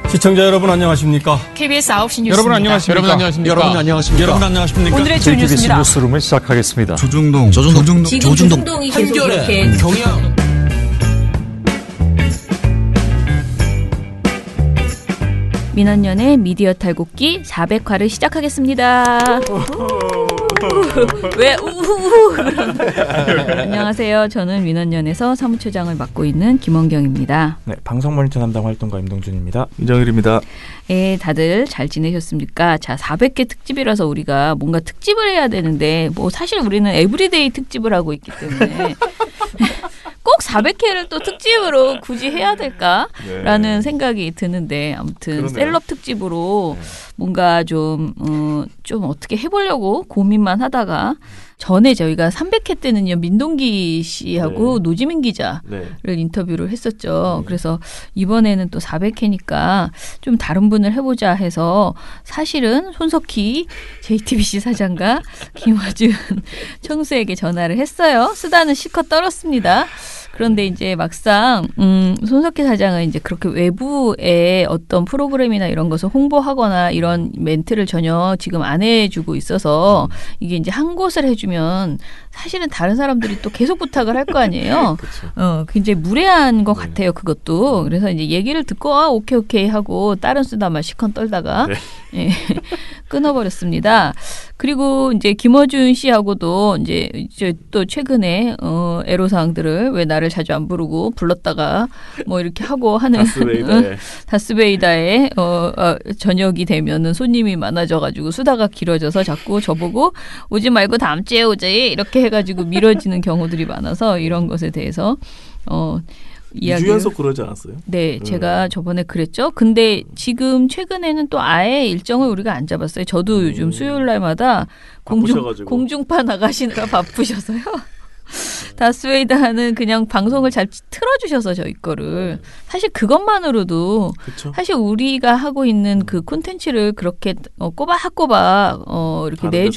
시청자 여러분 안녕하십니까? KBS 9시 뉴스입니다. 여러분 안녕하십니까? 여러분 안녕하십니까? 오늘의 주요 뉴스입니다. 뉴스룸을 시작하겠습니다. 조중동 조중동이 계속 이렇게 경향. 민원연의 미디어 탈곡기 400화를 시작하겠습니다. 왜 우후후. 안녕하세요. 저는 민원연에서 사무처장을 맡고 있는 김원경입니다. 네, 방송 모니터 담당 활동가 임동준입니다. 이정일입니다. 예, 다들 잘 지내셨습니까? 자, 400개 특집이라서 우리가 뭔가 특집을 해야 되는데 뭐 사실 우리는 에브리데이 특집을 하고 있기 때문에 꼭 400회를 또 특집으로 굳이 해야 될까라는 생각이 드는데 아무튼 그러네요. 셀럽 특집으로 뭔가 좀 어떻게 해보려고 고민만 하다가 전에 저희가 300회 때는요 민동기 씨하고 노지민 기자를 인터뷰를 했었죠. 그래서 이번에는 또 400회니까 좀 다른 분을 해보자 해서 사실은 손석희 JTBC 사장과 김어준 청수에게 전화를 했어요. 수다는 실컷 떨었습니다. 그런데 이제 막상 손석희 사장은 이제 그렇게 외부의 어떤 프로그램이나 이런 것을 홍보하거나 이런 멘트를 전혀 지금 안 해주고 있어서 이게 이제 한 곳을 해주면 사실은 다른 사람들이 또 계속 부탁을 할 거 아니에요. 굉장히 무례한 것 같아요. 그것도. 그래서 이제 얘기를 듣고 오케이 하고 다른 수다만 실컷 떨다가 예, 끊어버렸습니다. 그리고 이제 김어준 씨하고도 이제 또 최근에 애로사항들을 왜 나를 자주 안 부르고 불렀다가 뭐 이렇게 하고 하는 다스베이다의 저녁이 되면은 손님이 많아져가지고 수다가 길어져서 자꾸 저보고 오지 말고 다음 주에 오지 이렇게 해가지고 미뤄지는 경우들이 많아서 이런 것에 대해서 이야기를 2주 연속 그러지 않았어요? 네, 제가 저번에 그랬죠. 근데 지금 최근에는 또 아예 일정을 우리가 안 잡았어요. 저도 요즘 수요일 날마다 공중파 나가시느라 바쁘셔서요. 다스웨이다는 그냥 방송을 잘 틀어주셔서 저희 거를 사실 그것만으로도 그쵸? 사실 우리가 하고 있는 그 콘텐츠를 그렇게 꼬박꼬박 이렇게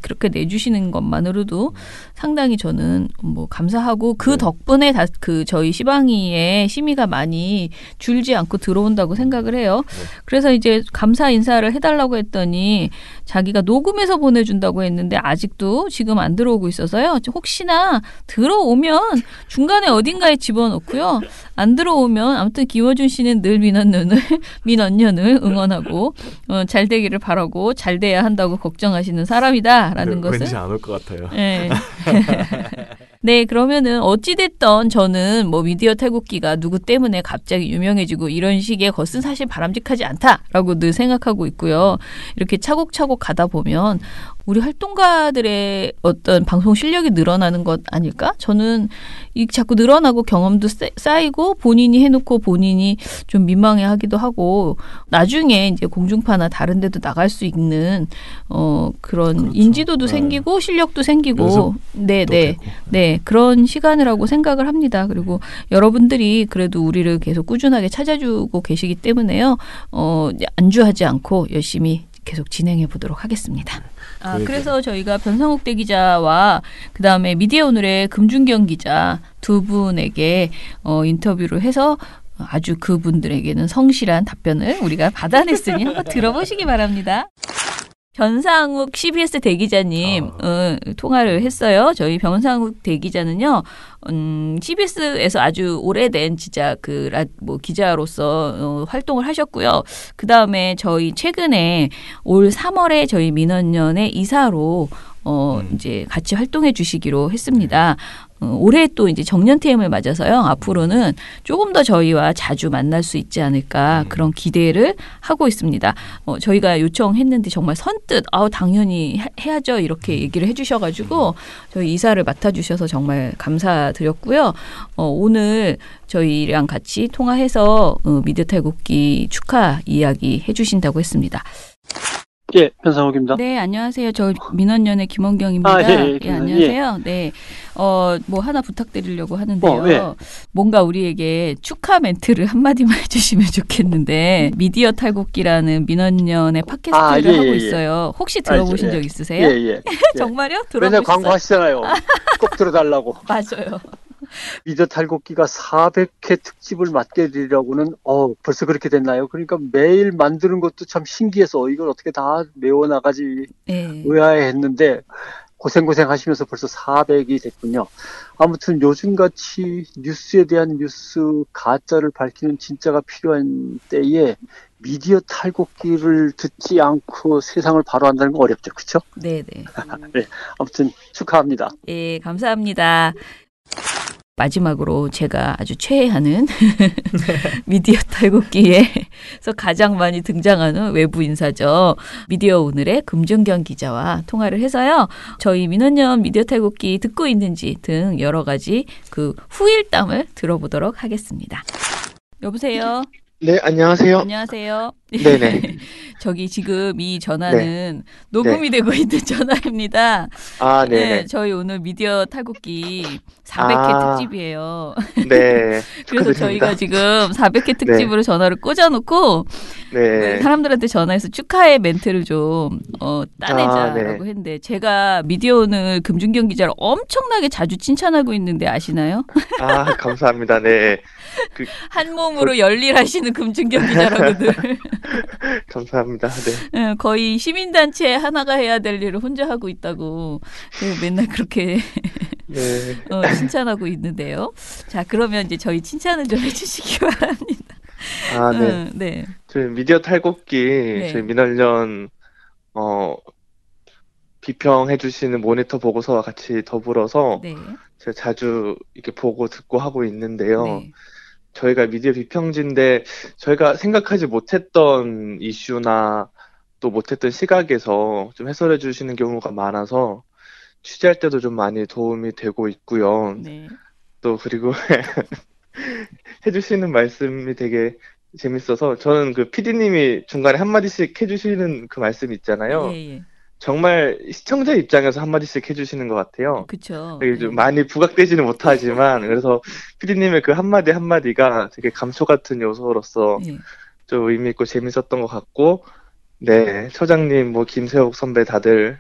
그렇게 내주시는 것만으로도 상당히 저는 뭐 감사하고 그 덕분에 그 저희 시방이의 심의가 많이 줄지 않고 들어온다고 생각을 해요. 그래서 이제 감사 인사를 해달라고 했더니 자기가 녹음해서 보내준다고 했는데 아직도 지금 안 들어오고 있어서요. 혹시나 들어오면 중간에 어딘가에 집어넣고요. 안 들어오면 아무튼 김어준 씨는 늘 민원연을 응원하고 잘 되기를 바라고 잘 돼야 한다고 걱정하시는 사람이다라는 것을 왠지 안 올 것 같아요. 네. 네, 그러면은 어찌됐던 저는 뭐 미디어 탈곡기가 누구 때문에 갑자기 유명해지고 이런 식의 것은 사실 바람직하지 않다라고 늘 생각하고 있고요. 이렇게 차곡차곡 가다 보면 우리 활동가들의 어떤 방송 실력이 늘어나는 것 아닐까? 저는 이 자꾸 늘어나고 경험도 쌓이고 본인이 해놓고 본인이 좀 민망해하기도 하고 나중에 이제 공중파나 다른 데도 나갈 수 있는 그런 그렇죠. 인지도도 생기고 실력도 생기고 네 그런 시간이라고 생각을 합니다. 그리고 여러분들이 그래도 우리를 계속 꾸준하게 찾아주고 계시기 때문에요. 안주하지 않고 열심히 계속 진행해 보도록 하겠습니다. 그래서 저희가 변상욱 대기자와 그다음에 미디어오늘의 금준경 기자 두 분에게 인터뷰를 해서 아주 그분들에게는 성실한 답변을 우리가 받아냈으니 한번 들어보시기 바랍니다. 변상욱 CBS 대기자님 통화를 했어요. 저희 변상욱 대기자는요. CBS에서 아주 오래된 진짜 기자로서 활동을 하셨고요. 그 다음에 저희 최근에 올 3월에 저희 민원연의 이사로 이제 같이 활동해 주시기로 했습니다. 올해 또 이제 정년퇴임을 맞아서요. 앞으로는 조금 더 저희와 자주 만날 수 있지 않을까 그런 기대를 하고 있습니다. 저희가 요청했는데 정말 선뜻 당연히 해야죠 이렇게 얘기를 해주셔가지고 저희 이사를 맡아주셔서 정말 감사드렸고요. 오늘 저희랑 같이 통화해서 미디어 탈곡기 축하 이야기 해주신다고 했습니다. 예, 변상욱입니다. 네, 안녕하세요. 저 민원연의 김원경입니다. 예, 안녕하세요. 네, 뭐 하나 부탁드리려고 하는데요. 뭔가 우리에게 축하 멘트를 한마디만 해주시면 좋겠는데 미디어 탈곡기라는 민원연의 팟캐스트를 하고 있어요. 혹시 들어보신 적 있으세요? 예. 정말요? 맨날 광고하시잖아요. 꼭 들어달라고. 맞아요. 미디어 탈곡기가 400회 특집을 맡게 되려고는 벌써 그렇게 됐나요? 그러니까 매일 만드는 것도 참 신기해서 이걸 어떻게 다 메워나가지 의아해했는데 고생 하시면서 벌써 400이 됐군요. 아무튼 요즘같이 뉴스에 대한 뉴스 가짜를 밝히는 진짜가 필요한 때에 미디어 탈곡기를 듣지 않고 세상을 바로 한다는 건 어렵죠. 그렇죠? 네네. 네, 아무튼 축하합니다. 예, 감사합니다. 마지막으로 제가 아주 최애하는 미디어 탈곡기에서 가장 많이 등장하는 외부 인사죠. 미디어 오늘의 금준경 기자와 통화를 해서요. 저희 민원연 미디어 탈곡기 듣고 있는지 등 여러 가지 그 후일담을 들어보도록 하겠습니다. 여보세요? 네, 안녕하세요. 안녕하세요. 네네. 저기 지금 이 전화는 녹음이 되고 있는 전화입니다. 아, 네. 네, 저희 오늘 미디어 탈곡기 400회 특집이에요. 네. 그래서 저희가 지금 400회 특집으로 전화를 꽂아놓고 사람들한테 전화해서 축하의 멘트를 좀 따내자라고 했는데 제가 미디어 오늘 금준경 기자를 엄청나게 자주 칭찬하고 있는데 아시나요? 아, 감사합니다. 네. 한 몸으로 열일하시는 금준경 기자라고들. 감사합니다. 네. 거의 시민단체 하나가 해야 될 일을 혼자 하고 있다고 맨날 그렇게 칭찬하고 있는데요. 자, 그러면 이제 저희 칭찬을 좀 해주시기 바랍니다. 아, 네. 네. 저희 미디어 탈곡기, 저희 민원연 비평해주시는 모니터 보고서와 같이 더불어서 제가 자주 이렇게 보고 듣고 하고 있는데요. 저희가 미디어 비평지인데 저희가 생각하지 못했던 이슈나 또 못했던 시각에서 좀 해설해 주시는 경우가 많아서 취재할 때도 좀 많이 도움이 되고 있고요. 또 그리고 해주시는 말씀이 되게 재밌어서 저는 그 PD님이 중간에 한마디씩 해주시는 그 말씀 있잖아요. 정말 시청자 입장에서 한마디씩 해주시는 것 같아요. 그렇죠. 좀 많이 부각되지는 못하지만 그래서 PD님의 그 한마디 한마디가 되게 감초 같은 요소로서 좀 의미 있고 재밌었던 것 같고, 네, 처장님, 김세옥 선배 다들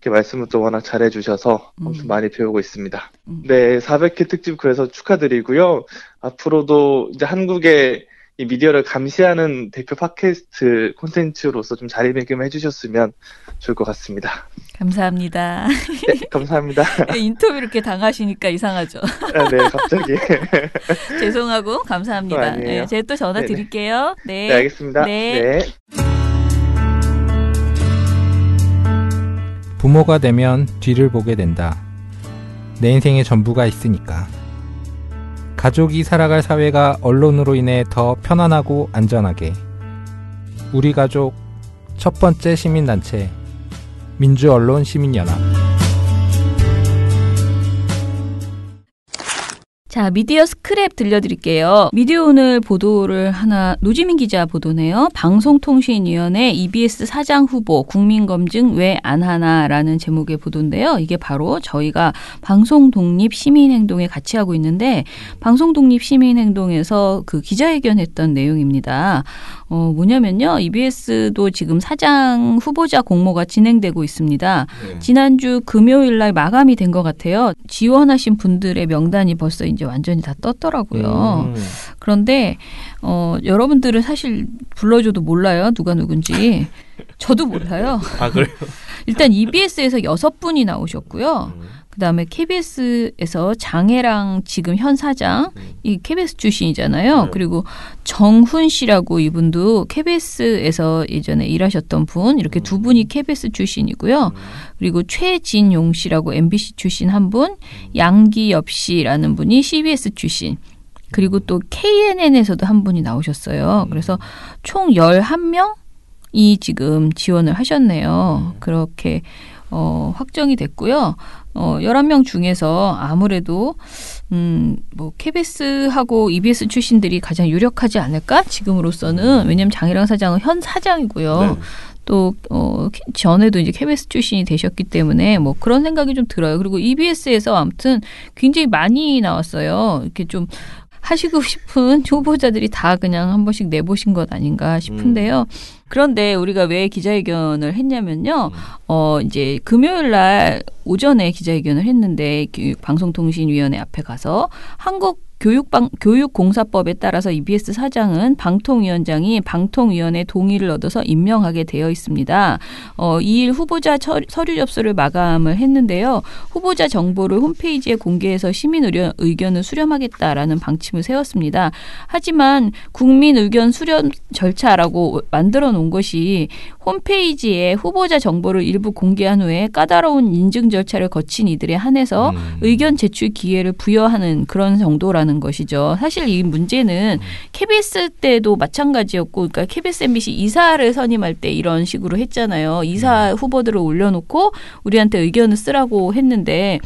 이렇게 말씀을 또 워낙 잘해주셔서 엄청 많이 배우고 있습니다. 네, 400회 특집 그래서 축하드리고요. 앞으로도 이제 한국의 이 미디어를 감시하는 대표 팟캐스트 콘텐츠로서 좀 자리매김을 해주셨으면 좋을 것 같습니다. 감사합니다. 네, 감사합니다. 인터뷰 이렇게 당하시니까 이상하죠. 아, 네, 갑자기. 죄송하고 감사합니다. 네, 제가 또 전화 드릴게요. 네, 알겠습니다. 네. 부모가 되면 뒤를 보게 된다. 내 인생의 전부가 있으니까. 가족이 살아갈 사회가 언론으로 인해 더 편안하고 안전하게. 우리 가족 첫 번째 시민단체 민주언론시민연합. 자, 미디어 스크랩 들려드릴게요. 미디어 오늘 보도를 하나, 노지민 기자 보도네요. 방송통신위원회 EBS 사장 후보 국민검증 왜 안 하나라는 제목의 보도인데요. 이게 바로 저희가 방송독립시민행동에 같이 하고 있는데 방송독립시민행동에서 그 기자회견했던 내용입니다. 뭐냐면요. EBS도 지금 사장 후보자 공모가 진행되고 있습니다. 지난주 금요일 날 마감이 된 것 같아요. 지원하신 분들의 명단이 벌써 이제 완전히 다 떴더라고요. 그런데 여러분들은 사실 불러줘도 몰라요. 누가 누군지. 저도 몰라요. 아, 그래요? 일단 EBS에서 6분이 나오셨고요. 그다음에 KBS에서 장혜랑 지금 현 사장, 이 KBS 출신이잖아요. 그리고 정훈 씨라고 이분도 KBS에서 예전에 일하셨던 분, 이렇게 두 분이 KBS 출신이고요. 그리고 최진용 씨라고 MBC 출신 한 분, 양기엽 씨라는 분이 CBS 출신. 그리고 또 KNN에서도 한 분이 나오셨어요. 그래서 총 11명이 지금 지원을 하셨네요. 그렇게 확정이 됐고요. 11명 중에서 아무래도 KBS하고 EBS 출신들이 가장 유력하지 않을까? 지금으로서는. 왜냐하면 장혜랑 사장은 현 사장이고요. 또 전에도 이제 KBS 출신이 되셨기 때문에 뭐 그런 생각이 좀 들어요. 그리고 EBS에서 아무튼 굉장히 많이 나왔어요. 이렇게 좀 하시고 싶은 후보자들이 다 그냥 한 번씩 내보신 것 아닌가 싶은데요. 그런데 우리가 왜 기자회견을 했냐면요. 이제 금요일 날 오전에 기자회견을 했는데 방송통신위원회 앞에 가서 교육공사법에 따라서 EBS 사장은 방통위원장이 방통위원회 동의를 얻어서 임명하게 되어 있습니다. 2일 후보자 서류 접수를 마감을 했는데요. 후보자 정보를 홈페이지에 공개해서 시민 의견을 수렴하겠다라는 방침을 세웠습니다. 하지만 국민 의견 수렴 절차라고 만들어 놓은 것이 홈페이지에 후보자 정보를 일부 공개한 후에 까다로운 인증 절차를 거친 이들에 한해서 의견 제출 기회를 부여하는 그런 정도라는 것이죠. 사실 이 문제는 KBS 때도 마찬가지였고, 그러니까 KBS, MBC 이사를 선임할 때 이런 식으로 했잖아요. 이사 후보들을 올려놓고 우리한테 의견을 쓰라고 했는데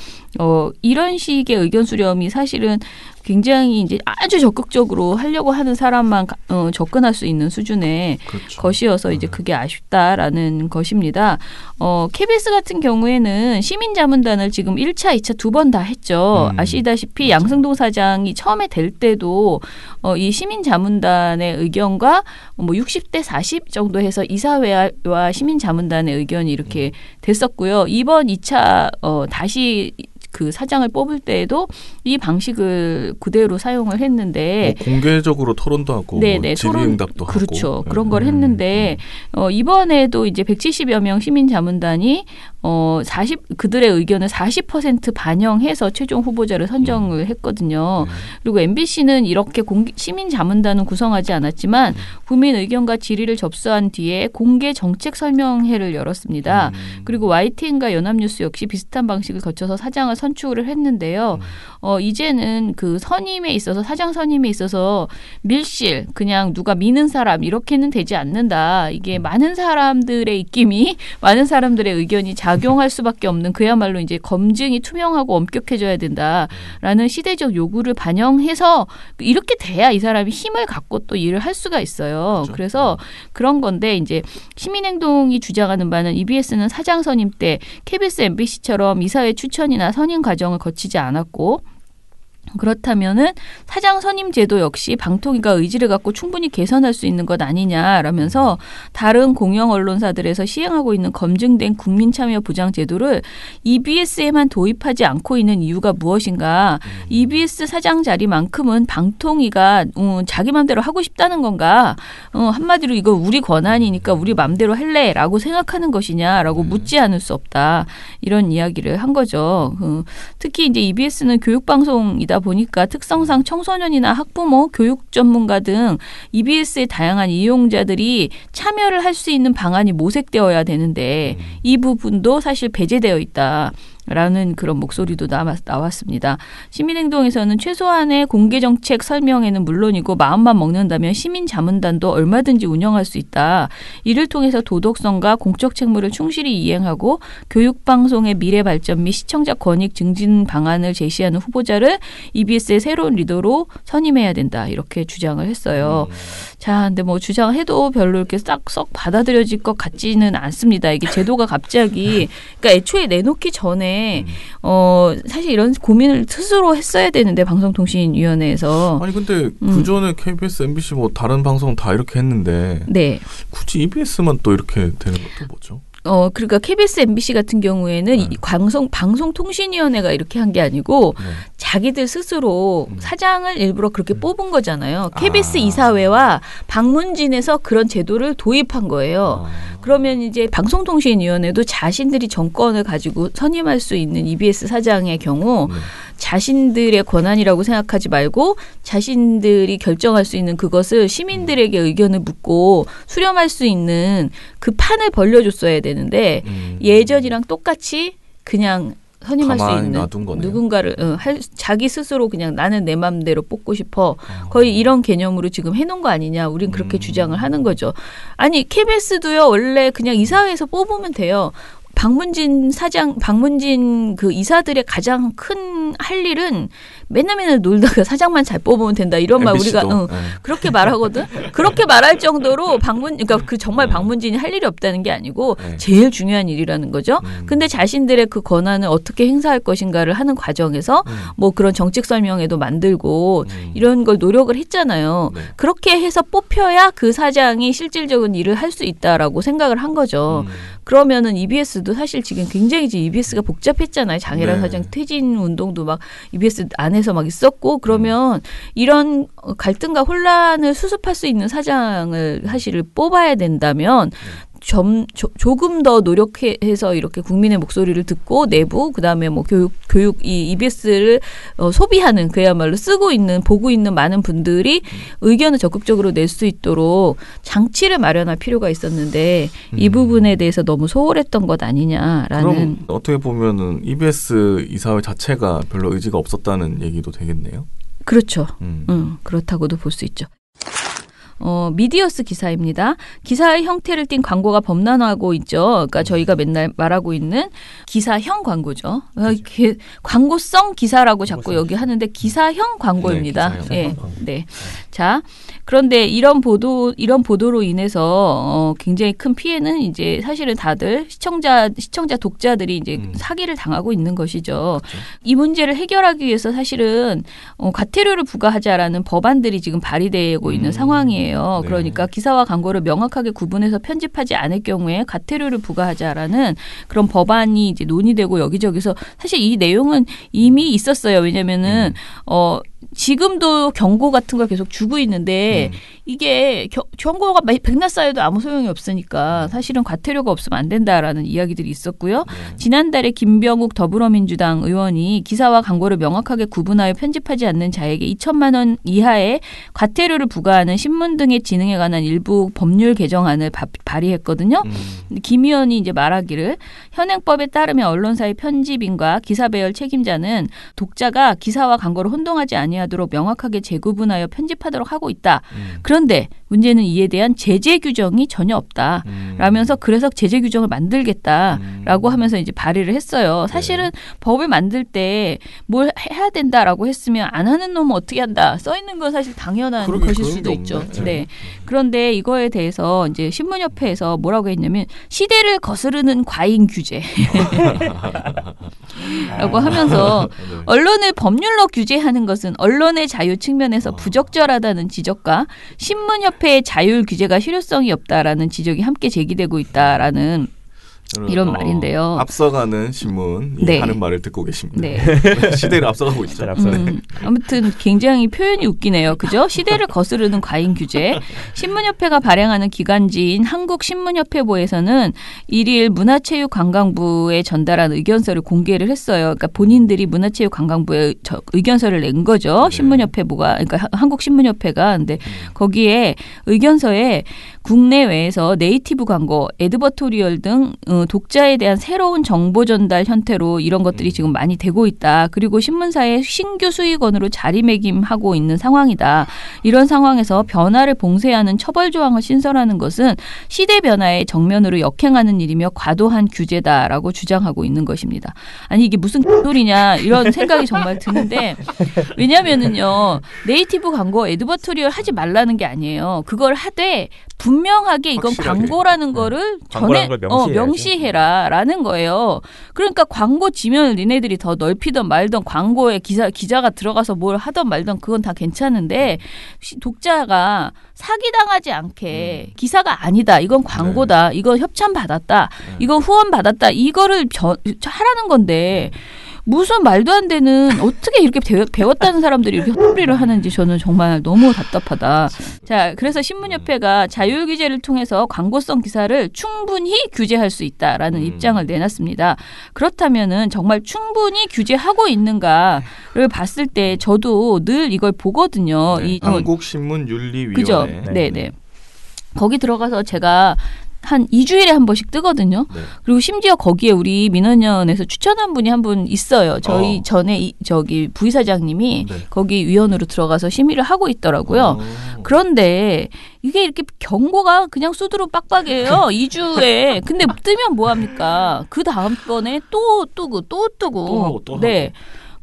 이런 식의 의견 수렴이 사실은 굉장히 이제 아주 적극적으로 하려고 하는 사람만 접근할 수 있는 수준의 그렇죠. 것이어서 이제 그게 아쉽다라는 것입니다. KBS 같은 경우에는 시민자문단을 지금 1차, 2차 두 번 다 했죠. 아시다시피 맞아요. 양승동 사장이 처음에 될 때도 이 시민자문단의 의견과 뭐 60대 40 정도 해서 이사회와 시민자문단의 의견이 이렇게 됐었고요. 이번 2차 다시 그 사장을 뽑을 때에도 이 방식을 그대로 사용을 했는데 공개적으로 토론도 하고 네네, 질의응답도 하고 그렇죠. 그런 걸 했는데 이번에도 이제 170여 명 시민자문단이 그들의 의견을 40% 반영해서 최종 후보자를 선정을 했거든요. 그리고 MBC는 이렇게 시민자문단은 구성하지 않았지만 국민 의견과 질의를 접수한 뒤에 공개 정책 설명회를 열었습니다. 그리고 YTN과 연합뉴스 역시 비슷한 방식을 거쳐서 사장을 선출을 했는데요. 이제는 그 선임에 있어서 사장 선임에 있어서 밀실 그냥 누가 미는 사람 이렇게는 되지 않는다. 이게 많은 사람들의 입김이 많은 사람들의 의견이 작용할 수밖에 없는 그야말로 이제 검증이 투명하고 엄격해져야 된다라는 시대적 요구를 반영해서 이렇게 돼야 이 사람이 힘을 갖고 또 일을 할 수가 있어요. 그렇죠. 그래서 그런 건데 이제 시민행동이 주장하는 바는 EBS는 사장 선임 때 KBS, MBC처럼 이사회 추천이나 선임 과정을 거치지 않았고 그렇다면은 사장 선임 제도 역시 방통위가 의지를 갖고 충분히 개선할 수 있는 것 아니냐라면서 다른 공영 언론사들에서 시행하고 있는 검증된 국민 참여 보장 제도를 EBS에만 도입하지 않고 있는 이유가 무엇인가? EBS 사장 자리만큼은 방통위가 자기 맘대로 하고 싶다는 건가? 한마디로 이거 우리 권한이니까 우리 맘대로 할래라고 생각하는 것이냐라고 묻지 않을 수 없다. 이런 이야기를 한 거죠. 특히 이제 EBS는 교육방송이다 보니까 특성상 청소년이나 학부모, 교육 전문가 등 EBS의 다양한 이용자들이 참여를 할 수 있는 방안이 모색되어야 되는데 이 부분도 사실 배제되어 있다. 라는 그런 목소리도 나왔습니다. 시민행동에서는 최소한의 공개정책 설명회는 물론이고 마음만 먹는다면 시민자문단도 얼마든지 운영할 수 있다. 이를 통해서 도덕성과 공적 책무를 충실히 이행하고 교육방송의 미래 발전 및 시청자 권익 증진 방안을 제시하는 후보자를 EBS의 새로운 리더로 선임해야 된다. 이렇게 주장을 했어요. 자, 근데 뭐 주장해도 별로 이렇게 썩 받아들여질 것 같지는 않습니다. 이게 제도가 갑자기, 그러니까 애초에 내놓기 전에 사실 이런 고민을 스스로 했어야 되는데 방송통신위원회에서 아니 근데 그 전에 KBS, MBC 뭐 다른 방송 다 이렇게 했는데 네. 굳이 EBS만 또 이렇게 되는 것도 뭐죠? 그러니까 KBS, MBC 같은 경우에는 이 방송통신위원회가 이렇게 한 게 아니고 자기들 스스로 사장을 일부러 그렇게 뽑은 거잖아요. KBS 이사회와 방문진에서 그런 제도를 도입한 거예요. 그러면 이제 방송통신위원회도 자신들이 정권을 가지고 선임할 수 있는 EBS 사장의 경우 자신들의 권한이라고 생각하지 말고 자신들이 결정할 수 있는 그것을 시민들에게 의견을 묻고 수렴할 수 있는 그 판을 벌려줬어야 되는데 예전이랑 똑같이 그냥 선임할 수 있는 누군가를 자기 스스로 그냥 나는 내 맘대로 뽑고 싶어. 거의 이런 개념으로 지금 해놓은 거 아니냐. 우린 그렇게 주장을 하는 거죠. 아니 KBS도요. 원래 그냥 이사회에서 뽑으면 돼요. 방문진 그 이사들의 가장 큰 할 일은 맨날 놀다가 사장만 잘 뽑으면 된다 이런 말 우리가 그렇게 말하거든. 그렇게 말할 정도로 그러니까 그 정말 방문진이 할 일이 없다는 게 아니고 제일 중요한 일이라는 거죠. 근데 자신들의 그 권한을 어떻게 행사할 것인가를 하는 과정에서 뭐 그런 정책 설명회도 만들고 이런 걸 노력을 했잖아요. 그렇게 해서 뽑혀야 그 사장이 실질적인 일을 할 수 있다라고 생각을 한 거죠. 그러면은 EBS도 사실 지금 굉장히 EBS가 복잡했잖아요. 장혜란 사장 퇴진 운동도 막 EBS 안에서 막 있었고 그러면 이런 갈등과 혼란을 수습할 수 있는 사장을 사실 뽑아야 된다면 조금 더 노력해서 이렇게 국민의 목소리를 듣고 내부 그다음에 뭐 교육 이 EBS를 소비하는 그야말로 쓰고 있는 보고 있는 많은 분들이 의견을 적극적으로 낼 수 있도록 장치를 마련할 필요가 있었는데 이 부분에 대해서 너무 소홀했던 것 아니냐라는. 그럼 어떻게 보면은 EBS 이사회 자체가 별로 의지가 없었다는 얘기도 되겠네요. 그렇죠. 그렇다고도 볼 수 있죠. 미디어스 기사입니다. 기사의 형태를 띈 광고가 범람하고 있죠. 그러니까 저희가 맨날 말하고 있는 기사형 광고죠. 광고성 기사라고 자꾸 여기 하는데 기사형 광고입니다. 네. 자, 그런데 이런 보도로 인해서 굉장히 큰 피해는 이제 사실은 다들 시청자 독자들이 이제 사기를 당하고 있는 것이죠. 그렇죠. 이 문제를 해결하기 위해서 사실은 과태료를 부과하자라는 법안들이 지금 발의되고 있는 상황이에요. 그러니까 기사와 광고를 명확하게 구분해서 편집하지 않을 경우에 과태료를 부과하자라는 그런 법안이 이제 논의되고 여기저기서 사실 이 내용은 이미 있었어요. 왜냐면은 지금도 경고 같은 걸 계속 주고 있는데 이게 경고가 백날 쌓여도 아무 소용이 없으니까 사실은 과태료가 없으면 안 된다라는 이야기들이 있었고요. 지난달에 김병욱 더불어민주당 의원이 기사와 광고를 명확하게 구분하여 편집하지 않는 자에게 2천만 원 이하의 과태료를 부과하는 신문 등의 진흥에 관한 일부 법률 개정안을 발의했거든요. 김 의원이 이제 말하기를 현행법에 따르면 언론사의 편집인과 기사 배열 책임자는 독자가 기사와 광고를 혼동하지 아니하도록 명확하게 재구분하여 편집하도록 하고 있다. 그런데 문제는 이에 대한 제재 규정이 전혀 없다. 라면서 그래서 제재 규정을 만들겠다라고 하면서 이제 발의를 했어요. 사실은 법을 만들 때 뭘 해야 된다라고 했으면 안 하는 놈은 어떻게 한다. 써 있는 건 사실 당연한 것일 수도 있죠. 네. 그런데 이거에 대해서 이제 신문협회에서 뭐라고 했냐면 시대를 거스르는 과잉 규제. 라고 하면서 언론을 법률로 규제하는 것은 언론의 자유 측면에서 부적절하다는 지적과 신문협회의 자율 규제가 실효성이 없다라는 지적이 함께 제기되고 있다라는 이런 말인데요. 앞서가는 신문이 하는 말을 듣고 계십니다. 네. 시대를 앞서가고 있죠. 아무튼 굉장히 표현이 웃기네요. 그죠? 시대를 거스르는 과잉 규제. 신문협회가 발행하는 기관지인 한국신문협회보에서는 1일 문화체육관광부에 전달한 의견서를 공개를 했어요. 그러니까 본인들이 문화체육관광부에 의견서를 낸 거죠. 신문협회보가 그러니까 한국신문협회가. 근데 거기에 의견서에 국내외에서 네이티브 광고, 애드버토리얼 등 독자에 대한 새로운 정보 전달 형태로 이런 것들이 지금 많이 되고 있다. 그리고 신문사의 신규 수익원으로 자리매김하고 있는 상황이다. 이런 상황에서 변화를 봉쇄하는 처벌 조항을 신설하는 것은 시대 변화에 정면으로 역행하는 일이며 과도한 규제다라고 주장하고 있는 것입니다. 아니 이게 무슨 소리냐 이런 생각이 정말 드는데 왜냐면은요 네이티브 광고, 애드버토리얼 하지 말라는 게 아니에요. 그걸 하되 분명하게 이건 확실하게. 광고라는 거를 전에 명시해라라는 거예요. 그러니까 광고 지면을 니네들이 더 넓히던 말던 광고에 기자가 들어가서 뭘 하던 말던 그건 다 괜찮은데 독자가 사기당하지 않게 기사가 아니다. 이건 광고다. 이건 협찬 받았다. 이건 후원 받았다. 이거를 하라는 건데 무슨 말도 안 되는 어떻게 이렇게 배웠다는 사람들이 이렇게 헛소리를 하는지 저는 정말 너무 답답하다. 자, 그래서 신문협회가 자율 규제를 통해서 광고성 기사를 충분히 규제할 수 있다라는 입장을 내놨습니다. 그렇다면은 정말 충분히 규제하고 있는가를 봤을 때 저도 늘 이걸 보거든요. 네. 한국신문윤리위원회. 그죠? 네네. 거기 들어가서 제가 한 2주일에 한 번씩 뜨거든요. 네. 그리고 심지어 거기에 우리 민원연에서 추천한 분이 한 분 있어요. 저희 전에 저기 부이사장님이 네. 거기 위원으로 들어가서 심의를 하고 있더라고요. 그런데 이게 이렇게 경고가 그냥 수두룩 빡빡이에요. 2주에. 근데 뜨면 뭐합니까? 그 다음번에 또 뜨고 또 뜨고. 또 네. 하고.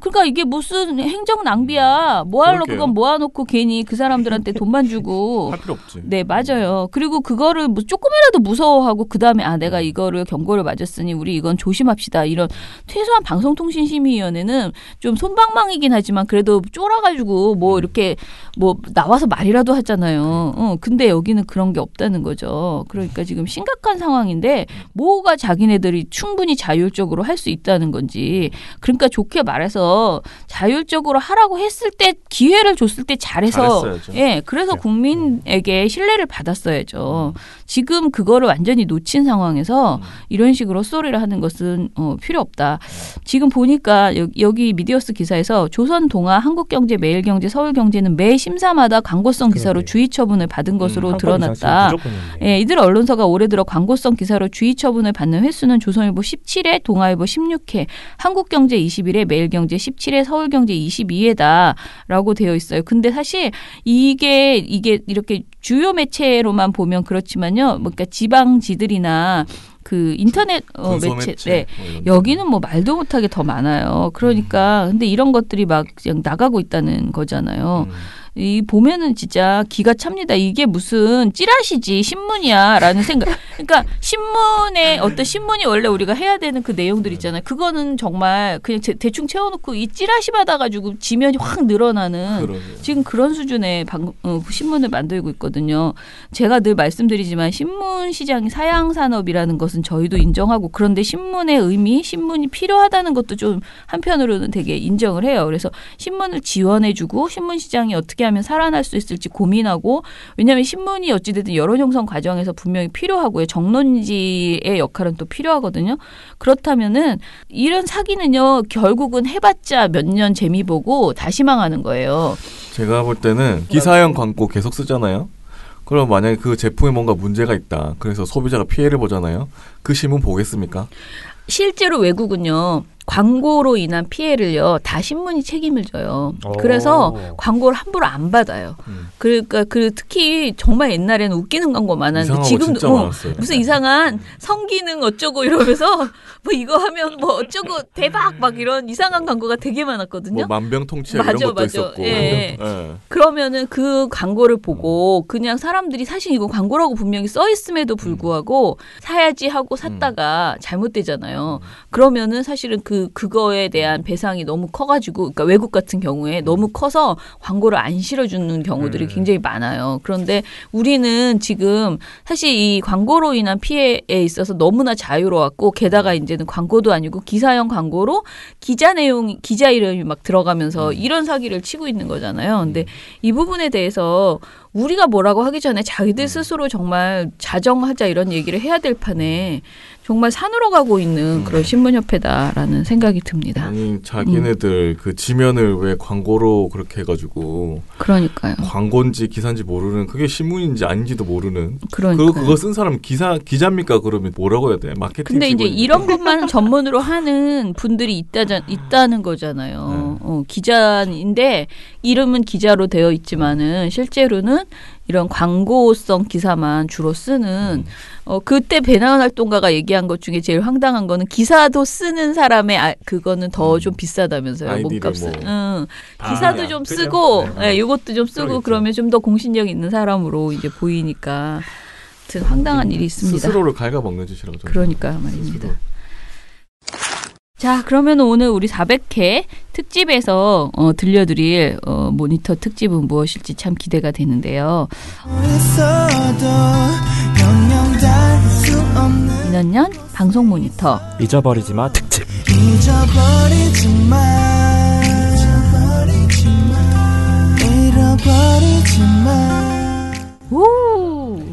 그러니까 이게 무슨 행정 낭비야. 뭐하러 그건 모아놓고 괜히 그 사람들한테 돈만 주고. 할 필요 없지. 네, 맞아요. 그리고 그거를 조금이라도 무서워하고 그다음에 내가 이거를 경고를 맞았으니 우리 이건 조심합시다. 이런 최소한 방송통신심의위원회는 좀 솜방망이긴 하지만 그래도 쫄아가지고 뭐 이렇게 뭐 나와서 말이라도 하잖아요. 근데 여기는 그런 게 없다는 거죠. 그러니까 지금 심각한 상황인데 뭐가 자기네들이 충분히 자율적으로 할 수 있다는 건지. 그러니까 좋게 말해서 자율적으로 하라고 했을 때 기회를 줬을 때 잘했어야죠. 예, 그래서 국민에게 신뢰를 받았어야죠. 지금 그거를 완전히 놓친 상황에서 이런 식으로 헛소리를 하는 것은 필요 없다. 지금 보니까 여기 미디어스 기사에서 조선, 동아, 한국경제, 매일경제, 서울경제는 매 심사마다 광고성 기사로 주의 처분을 받은 것으로 드러났다. 예, 이들 언론사가 올해 들어 광고성 기사로 주의 처분을 받는 횟수는 조선일보 17회, 동아일보 16회, 한국경제 21회, 매일경제 17회, 서울경제 22회다라고 되어 있어요. 근데 사실 이게 이렇게 주요 매체로만 보면 그렇지만요. 그러니까 지방지들이나 그 인터넷 매체, 네. 여기는 뭐 말도 못하게 더 많아요. 그러니까 근데 이런 것들이 막 그냥 나가고 있다는 거잖아요. 이 보면은 진짜 기가 찹니다. 이게 무슨 찌라시지 신문이야라는 생각. 그러니까 신문에 어떤 신문이 원래 우리가 해야 되는 그 내용들 있잖아요. 그거는 정말 그냥 대충 채워놓고 이 찌라시 받아가지고 지면이 확 늘어나는 지금 그런 수준의 신문을 만들고 있거든요. 제가 늘 말씀드리지만 신문 시장이 사양 산업이라는 것은 저희도 인정하고 그런데 신문의 의미, 신문이 필요하다는 것도 좀 한편으로는 되게 인정을 해요. 그래서 신문을 지원해주고 신문 시장이 어떻게 하면 살아날 수 있을지 고민하고 왜냐하면 신문이 어찌됐든 여론 형성 과정에서 분명히 필요하고요. 정론지의 역할은 또 필요하거든요. 그렇다면은 이런 사기는요. 결국은 해봤자 몇 년 재미 보고 다시 망하는 거예요. 제가 볼 때는 기사형 광고 계속 쓰잖아요. 그럼 만약에 그 제품에 뭔가 문제가 있다. 그래서 소비자가 피해를 보잖아요. 그 신문 보겠습니까? 실제로 외국은요. 광고로 인한 피해를요. 다 신문이 책임을 져요. 그래서 광고를 함부로 안 받아요. 그러니까 특히 정말 옛날에는 웃기는 광고 많았는데 지금도 무슨 이상한 성기능 어쩌고 이러면서 뭐 이거 하면 뭐 어쩌고 대박 막 이런 이상한 광고가 되게 많았거든요. 뭐 만병통치약 이런 것도 있었고. 예. 그러면은 그 광고를 보고 그냥 사람들이 사실 이거 광고라고 분명히 써 있음에도 불구하고 사야지 하고 샀다가 잘못되잖아요. 그러면은 사실은 그거에 대한 배상이 너무 커가지고, 그러니까 외국 같은 경우에 너무 커서 광고를 안 실어주는 경우들이 굉장히 많아요. 그런데 우리는 지금 사실 이 광고로 인한 피해에 있어서 너무나 자유로웠고, 게다가 이제는 광고도 아니고 기사형 광고로 기자 이름이 막 들어가면서 이런 사기를 치고 있는 거잖아요. 근데 이 부분에 대해서 우리가 뭐라고 하기 전에 자기들 스스로 정말 자정하자 이런 얘기를 해야 될 판에 정말 산으로 가고 있는 그런 신문협회다라는 생각이 듭니다. 아니 자기네들 그 지면을 왜 광고로 그렇게 해가지고 그러니까요. 광고인지 기사인지 모르는 그게 신문인지 아닌지도 모르는 그거 쓴 사람 기자입니까? 그러면 뭐라고 해야 돼? 마케팅. 근데 이제 이런 것만 전문으로 하는 분들이 있다는 거잖아요. 기자인데 이름은 기자로 되어 있지만은 실제로는 이런 광고성 기사만 주로 쓰는 그때 배나은 활동가가 얘기한 것 중에 제일 황당한 거는 기사도 쓰는 사람의 그거는 더 좀 비싸다면서요. 몸값은. 기사도 좀 쓰고 이것도 좀 쓰고 그러면 좀 더 공신력 있는 사람으로 이제 보이니까 하여튼 황당한 일이 있습니다. 스스로를 갉아먹는 짓이라고. 그러니까 말입니다. 자, 그러면 오늘 우리 400회 특집에서 들려드릴 모니터 특집은 무엇일지 참 기대가 되는데요. 민원연 방송 모니터 잊어버리지 마 특집.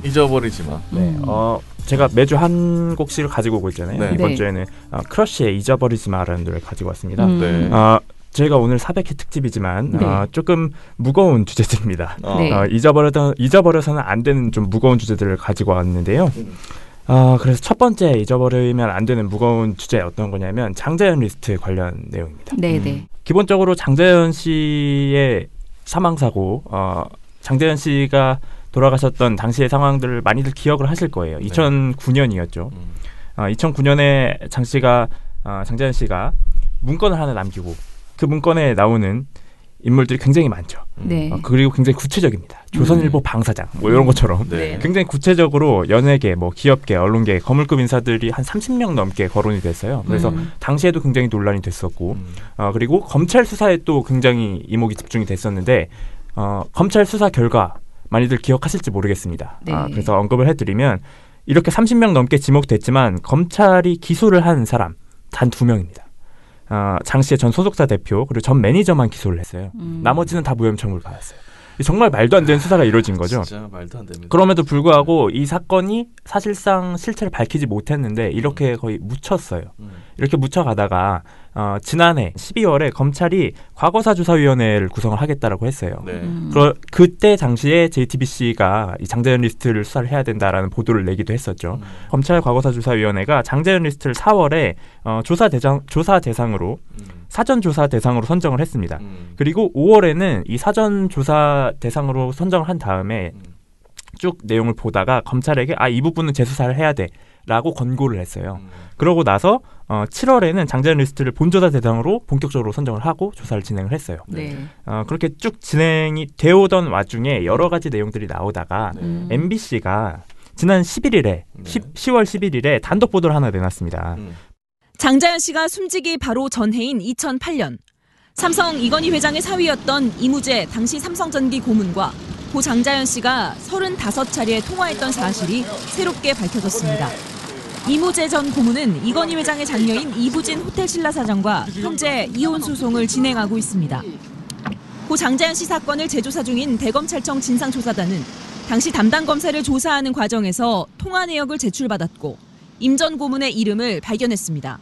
잊어버리지 마. 네. 제가 매주 한 곡씩을 가지고 오고 있잖아요. 네. 이번 네. 주에는 크러쉬의 잊어버리지 마라는 노래를 가지고 왔습니다. 네. 저희가 오늘 400회 특집이지만 네. 조금 무거운 주제들입니다. 네. 잊어버려서는 안 되는 좀 무거운 주제들을 가지고 왔는데요. 그래서 첫 번째 잊어버리면 안 되는 무거운 주제 어떤 거냐면 장자연 리스트 관련 내용입니다. 네네. 기본적으로 장자연 씨의 사망사고, 장자연 씨가 돌아가셨던 당시의 상황들을 많이들 기억을 하실 거예요. 2009년이었죠. 2009년에 장자연 씨가 문건을 하나 남기고 그 문건에 나오는 인물들이 굉장히 많죠. 네. 그리고 굉장히 구체적입니다. 조선일보 방사장 뭐 이런 것처럼 네. 굉장히 구체적으로 연예계, 뭐 기업계, 언론계, 거물급 인사들이 한 30명 넘게 거론이 됐어요. 그래서 당시에도 굉장히 논란이 됐었고 그리고 검찰 수사에 또 굉장히 이목이 집중이 됐었는데 검찰 수사 결과 많이들 기억하실지 모르겠습니다. 네. 그래서 언급을 해드리면 이렇게 30명 넘게 지목됐지만 검찰이 기소를 한 사람 단 2명입니다. 장 씨의 전 소속사 대표 그리고 전 매니저만 기소를 했어요. 나머지는 다 무혐의 처분을 받았어요. 정말 말도 안 되는 수사가 이루어진 거죠. 진짜 말도 안 됩니다. 그럼에도 불구하고 이 사건이 사실상 실체를 밝히지 못했는데 이렇게 거의 묻혔어요. 이렇게 묻혀가다가 지난해 12월에 검찰이 과거사조사위원회를 구성을 하겠다라고 했어요. 네. 그때 당시에 JTBC가 이 장자연 리스트를 수사를 해야 된다라는 보도를 내기도 했었죠. 검찰 과거사조사위원회가 장자연 리스트를 4월에 조사 대상으로 사전조사 대상으로 선정을 했습니다. 그리고 5월에는 이 사전조사 대상으로 선정을 한 다음에 쭉 내용을 보다가 검찰에게 이 부분은 재수사를 해야 돼 라고 권고를 했어요. 그러고 나서 7월에는 장자연 리스트를 본조사 대상으로 본격적으로 선정을 하고 조사를 진행을 했어요. 네. 그렇게 쭉 진행이 되어오던 와중에 여러 가지 내용들이 나오다가 MBC가 지난 11일에 10월 11일에 단독 보도를 하나 내놨습니다. 장자연 씨가 숨지기 바로 전해인 2008년 삼성 이건희 회장의 사위였던 이무재 당시 삼성전기 고문과 고 장자연 씨가 35차례 통화했던 사실이 새롭게 밝혀졌습니다. 이무재 전 고문은 이건희 회장의 장녀인 이부진 호텔신라 사장과 현재 이혼 소송을 진행하고 있습니다. 고 장자연 씨 사건을 재조사 중인 대검찰청 진상조사단은 당시 담당 검사를 조사하는 과정에서 통화 내역을 제출받았고 임 전 고문의 이름을 발견했습니다.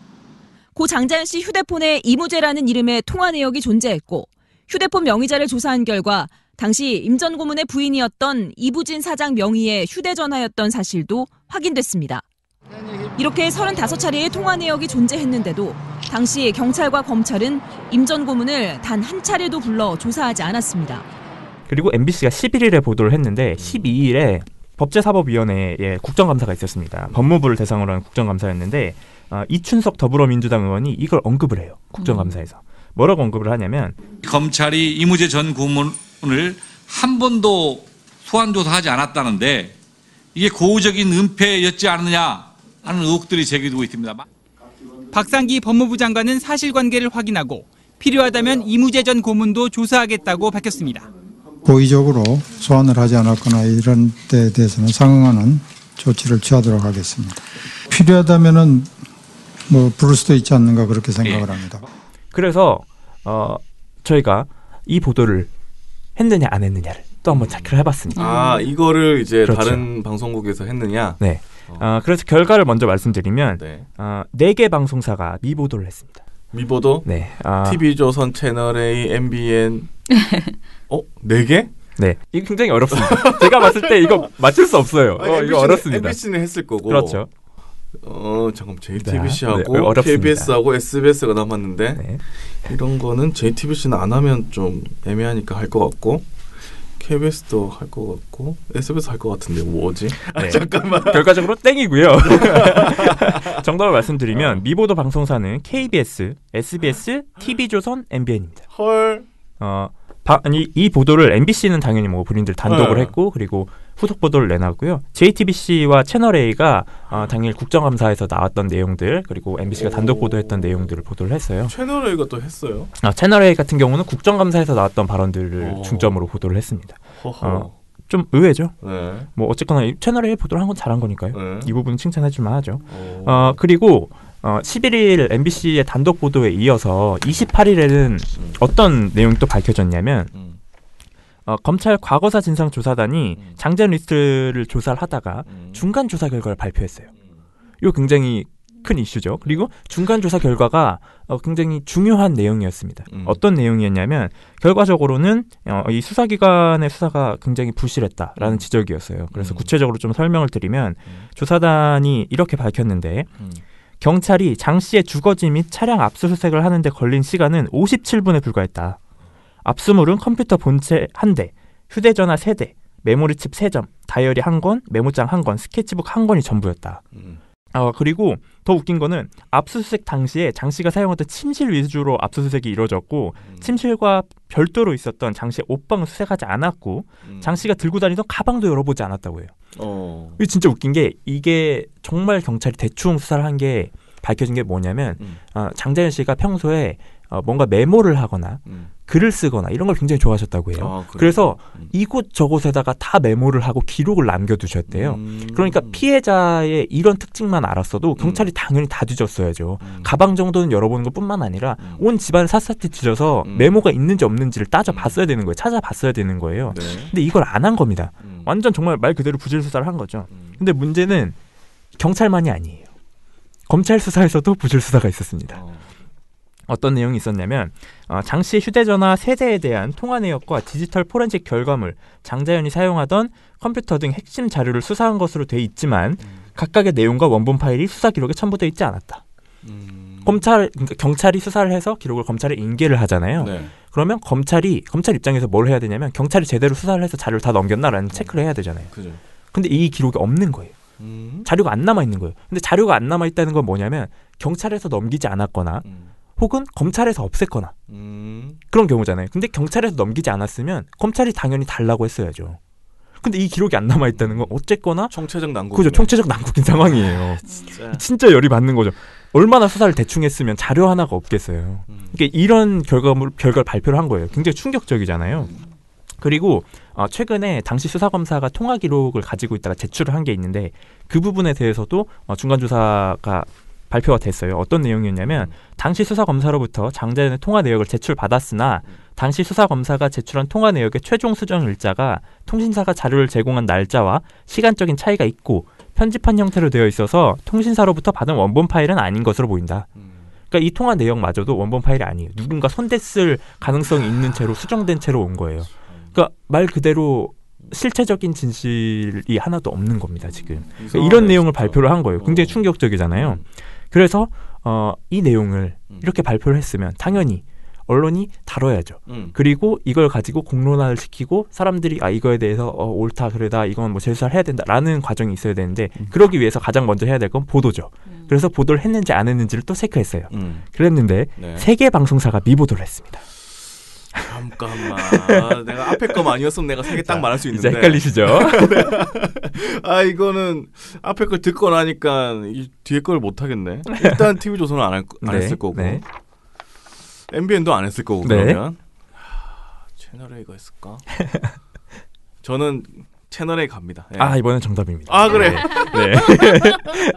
고 장자연 씨 휴대폰에 이무재라는 이름의 통화 내역이 존재했고 휴대폰 명의자를 조사한 결과 당시 임 전 고문의 부인이었던 이부진 사장 명의의 휴대전화였던 사실도 확인됐습니다. 이렇게 35차례의 통화 내역이 존재했는데도 당시 경찰과 검찰은 임 전 고문을 단 한 차례도 불러 조사하지 않았습니다. 그리고 MBC가 11일에 보도를 했는데 12일에 법제사법위원회에 국정감사가 있었습니다. 법무부를 대상으로 한 국정감사였는데 이춘석 더불어민주당 의원이 이걸 언급을 해요. 국정감사에서. 뭐라고 언급을 하냐면 검찰이 이무재 전 고문을 한 번도 소환조사하지 않았다는데 이게 고의적인 은폐였지 않느냐 하는 의혹들이 제기되고 있습니다. 박상기 법무부 장관은 사실관계를 확인하고 필요하다면 이무재 전 고문도 조사하겠다고 밝혔습니다. 고의적으로 소환을 하지 않았거나 이런 데에 대해서는 상응하는 조치를 취하도록 하겠습니다. 필요하다면은 부를 수도 있지 않는가 그렇게 생각을 합니다. 그래서 저희가 이 보도를 했느냐 안 했느냐를 또 한번 체크를 해봤습니다. 이거를 이제 그렇죠. 다른 방송국에서 했느냐? 네. 그래서 결과를 먼저 말씀드리면 4개 방송사가 미보도를 했습니다. 미보도? 네. TV조선, 채널A, MBN 4개? 네. 이거 굉장히 어렵습니다. 제가 봤을 때 이거 맞출 수 없어요. 이거 어렵습니다. MBC는 했을 거고. 그렇죠. 잠깐 JTBC하고 네, KBS하고 SBS가 남았는데 이런 거는 JTBC는 안 하면 좀 애매하니까 할 것 같고 KBS도 할 것 같고 SBS 할 것 같은데 뭐지? 네. 잠깐만. 결과적으로 땡이고요. 정답을 말씀드리면 미보도 방송사는 KBS, SBS, TV조선, MBN입니다. 헐. 이 보도를 MBC는 당연히 본인들 단독을 했고 그리고 후속 보도를 내놨고요. JTBC와 채널A가 당일 국정감사에서 나왔던 내용들 그리고 MBC가 단독 보도했던 내용들을 보도를 했어요. 채널A가 또 했어요? 채널A 같은 경우는 국정감사에서 나왔던 발언들을 중점으로 보도를 했습니다. 좀 의외죠. 네. 어쨌거나 채널A 보도를 한 건 잘한 거니까요. 네. 이 부분은 칭찬해줄 만하죠. 그리고 11일 MBC의 단독 보도에 이어서 28일에는 어떤 내용이 또 밝혀졌냐면 검찰 과거사 진상조사단이 장자연 리스트를 조사를 하다가 중간 조사 결과를 발표했어요. 이거 굉장히 큰 이슈죠. 그리고 중간 조사 결과가 굉장히 중요한 내용이었습니다. 어떤 내용이었냐면 결과적으로는 이 수사기관의 수사가 굉장히 부실했다라는 지적이었어요. 그래서 구체적으로 좀 설명을 드리면 조사단이 이렇게 밝혔는데 경찰이 장 씨의 주거지 및 차량 압수수색을 하는데 걸린 시간은 57분에 불과했다. 압수물은 컴퓨터 본체 1대, 휴대전화 3대, 메모리칩 3점, 다이어리 1권, 메모장 1권, 스케치북 1권이 전부였다. 그리고 더 웃긴 거는 압수수색 당시에 장 씨가 사용했던 침실 위주로 압수수색이 이루어졌고 침실과 별도로 있었던 장 씨의 옷방은 수색하지 않았고 장 씨가 들고 다니던 가방도 열어보지 않았다고 해요. 이게 진짜 웃긴 게 이게 정말 경찰이 대충 수사를 한 게 밝혀진 게 뭐냐면 장자연 씨가 평소에 뭔가 메모를 하거나 글을 쓰거나 이런 걸 굉장히 좋아하셨다고 해요. 그래서 이곳저곳에다가 다 메모를 하고 기록을 남겨두셨대요. 그러니까 피해자의 이런 특징만 알았어도 경찰이 당연히 다 뒤졌어야죠. 가방 정도는 열어보는 것뿐만 아니라 온 집안을 샅샅이 뒤져서 메모가 있는지 없는지를 따져봤어야 되는 거예요. 찾아봤어야 되는 거예요. 네. 근데 이걸 안 한 겁니다. 완전 정말 말 그대로 부실 수사를 한 거죠. 근데 문제는 경찰만이 아니에요. 검찰 수사에서도 부실 수사가 있었습니다. 어떤 내용이 있었냐면 장 씨의 휴대전화 3대에 대한 통화 내역과 디지털 포렌식 결과물, 장자연이 사용하던 컴퓨터 등 핵심 자료를 수사한 것으로 돼 있지만 각각의 내용과 원본 파일이 수사 기록에 첨부되어 있지 않았다. 그러니까 경찰이 수사를 해서 기록을 검찰에 인계를 하잖아요. 네. 그러면 검찰 입장에서 뭘 해야 되냐면 경찰이 제대로 수사를 해서 자료를 다 넘겼나라는 체크를 해야 되잖아요. 그죠. 근데 이 기록이 없는 거예요. 자료가 안 남아있는 거예요. 근데 자료가 안 남아있다는 건 뭐냐면 경찰에서 넘기지 않았거나 혹은 검찰에서 없앴거나 그런 경우잖아요. 근데 경찰에서 넘기지 않았으면 검찰이 당연히 달라고 했어야죠. 근데 이 기록이 안 남아있다는 건 어쨌거나 총체적 난국. 그죠. 총체적 난국인 상황이에요. 진짜 열이 받는 거죠. 얼마나 수사를 대충 했으면 자료 하나가 없겠어요. 그러니까 이런 결과를 발표를 한 거예요. 굉장히 충격적이잖아요. 그리고 최근에 당시 수사검사가 통화 기록을 가지고 있다가 제출을 한 게 있는데 그 부분에 대해서도 중간조사가 발표가 됐어요. 어떤 내용이었냐면 당시 수사검사로부터 장자연의 통화 내역을 제출받았으나 당시 수사검사가 제출한 통화 내역의 최종 수정 일자가 통신사가 자료를 제공한 날짜와 시간적인 차이가 있고 편집한 형태로 되어 있어서 통신사로부터 받은 원본 파일은 아닌 것으로 보인다. 그러니까 이 통화 내역마저도 원본 파일이 아니에요. 누군가 손댔을 가능성이 있는 채로 수정된 채로 온 거예요. 그러니까 말 그대로 실체적인 진실이 하나도 없는 겁니다. 지금. 그러니까 이런 내용을 발표를 한 거예요. 굉장히 충격적이잖아요. 그래서 이 내용을 이렇게 발표를 했으면 당연히 언론이 다뤄야죠. 그리고 이걸 가지고 공론화를 시키고 사람들이 이거에 대해서 옳다 그러다 이건 뭐 재수사를 해야 된다라는 과정이 있어야 되는데 그러기 위해서 가장 먼저 해야 될 건 보도죠. 그래서 보도를 했는지 안 했는지를 또 체크했어요. 그랬는데 네. 3개 방송사가 미보도를 했습니다. 잠깐만. 내가 앞에 거만 아니었으면 내가 3개 딱 말할 수 있는데. 이제 헷갈리시죠? 이거는 앞에 걸 듣고 나니까 이 뒤에 걸 못 하겠네. 일단 TV조선은 안 했을 거고. 네. MBN도 안 했을 거고. 네. 그러면 채널 A가 했을까? 저는 채널 A 갑니다. 네. 이번엔 정답입니다. 그래. 네.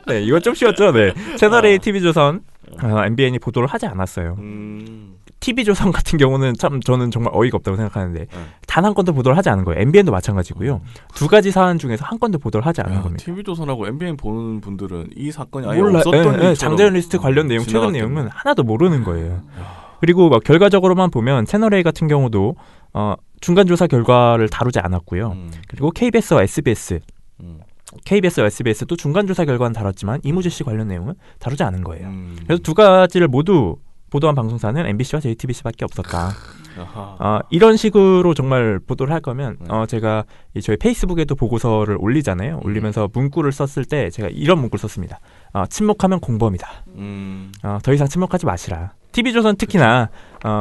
네, 이거 좀 쉬웠죠? 네. 채널 A TV조선 MBN이 보도를 하지 않았어요. TV조선 같은 경우는 참 저는 정말 어이가 없다고 생각하는데 단 한 건도 보도를 하지 않은 거예요. MBN도 마찬가지고요. 두 가지 사안 중에서 한 건도 보도를 하지 않은 겁니다. TV조선하고 MBN 보는 분들은 이 사건이 아예 없었던 장자연 리스트 관련 내용, 최근 내용은 하나도 모르는 거예요. 그리고 결과적으로만 보면 채널A 같은 경우도 중간조사 결과를 다루지 않았고요. 그리고 KBS와 SBS도 중간조사 결과는 다뤘지만 이무재 씨 관련 내용은 다루지 않은 거예요. 그래서 두 가지를 모두 보도한 방송사는 MBC와 JTBC밖에 없었다. 이런 식으로 정말 보도를 할 거면 제가 저희 페이스북에도 보고서를 올리잖아요. 올리면서 문구를 썼을 때 제가 이런 문구를 썼습니다. 침묵하면 공범이다. 더 이상 침묵하지 마시라. TV조선 특히나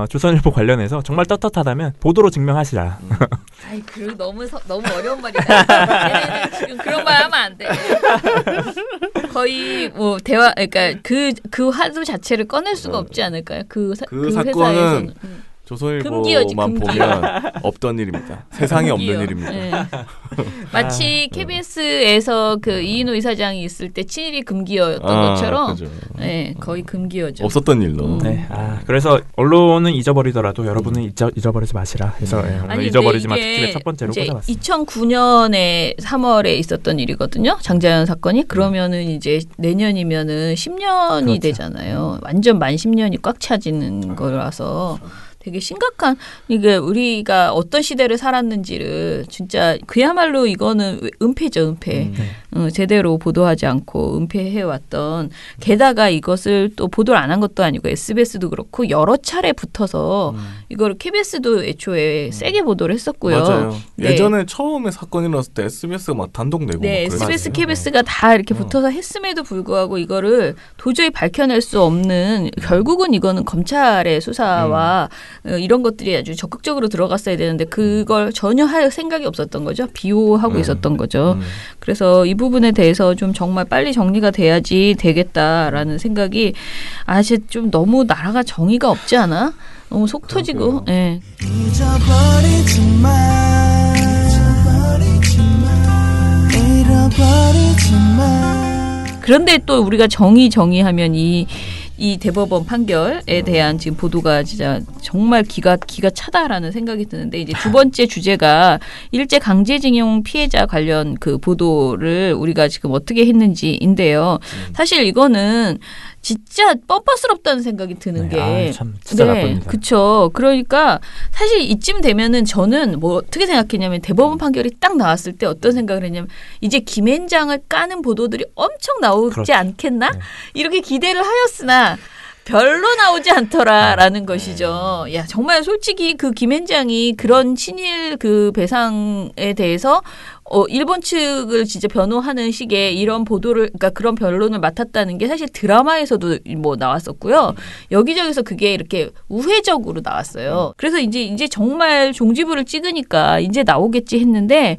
조선일보 관련해서 정말 떳떳하다면 보도로 증명하시라. 너무 어려운 말이다. 얘네는 지금 그런 말 하면 안 돼. 거의 뭐 그러니까 그 화두 자체를 꺼낼 수가 없지 않을까요? 그 사건은 조선일보만 보면 없던 일입니다. 세상에 없는 일입니다. 네. 마치 KBS에서 그 이인호 이사장이 있을 때 친일이 금기어였던 것처럼 네, 거의 금기어죠. 없었던 일로. 네. 그래서 언론은 잊어버리더라도 여러분은 잊어버리지 마시라 해서 오늘 잊어버리지 마 특집의 첫 번째로 꽂아봤습니다. 2009년에 3월에 있었던 일이거든요. 장자연 사건이. 그러면은 이제 내년이면은 10년이 그렇죠. 되잖아요. 완전 만 10년이 꽉 차지는 거라서 되게 심각한 이게 우리가 어떤 시대를 살았는지를 진짜 그야말로 이거는 은폐죠, 은폐. 제대로 보도하지 않고 은폐해왔던 게다가 이것을 또 보도를 안 한 것도 아니고 SBS도 그렇고 여러 차례 붙어서 이걸 KBS도 애초에 세게 보도를 했었고요. 맞아요. 네. 예전에 처음에 사건이 일어났을 때 SBS가 막 단독 내고 네, SBS, KBS가 다 이렇게 붙어서 했음에도 불구하고 이거를 도저히 밝혀낼 수 없는 결국은 이거는 검찰의 수사와 이런 것들이 아주 적극적으로 들어갔어야 되는데 그걸 전혀 할 생각이 없었던 거죠. 비호하고 있었던 거죠. 그래서 이 부분에 대해서 좀 정말 빨리 정리가 돼야지 되겠다라는 생각이 아직 좀 너무 나라가 정의가 없지 않아? 너무 속 터지고. 예. 그런데 또 우리가 정의하면 이 대법원 판결에 대한 지금 보도가 진짜 정말 기가 차다라는 생각이 드는데 이제 두 번째 주제가 일제 강제징용 피해자 관련 그 보도를 우리가 지금 어떻게 했는지인데요. 사실 이거는 진짜 뻔뻔스럽다는 생각이 드는 게 참 진짜 나쁩니다. 그렇죠. 그러니까 사실 이쯤 되면은 저는 뭐 어떻게 생각했냐면 대법원 판결이 딱 나왔을 때 어떤 생각을 했냐면 이제 김앤장을 까는 보도들이 엄청 나오지 그렇죠. 않겠나? 네. 이렇게 기대를 하였으나 별로 나오지 않더라라는 것이죠. 야 정말 솔직히 그 김앤장이 그런 친일 그 배상에 대해서 일본 측을 진짜 변호하는 식의 이런 보도를, 그러니까 그런 변론을 맡았다는 게 사실 드라마에서도 뭐 나왔었고요. 여기저기서 그게 이렇게 우회적으로 나왔어요. 그래서 이제 정말 종지부를 찍으니까 이제 나오겠지 했는데,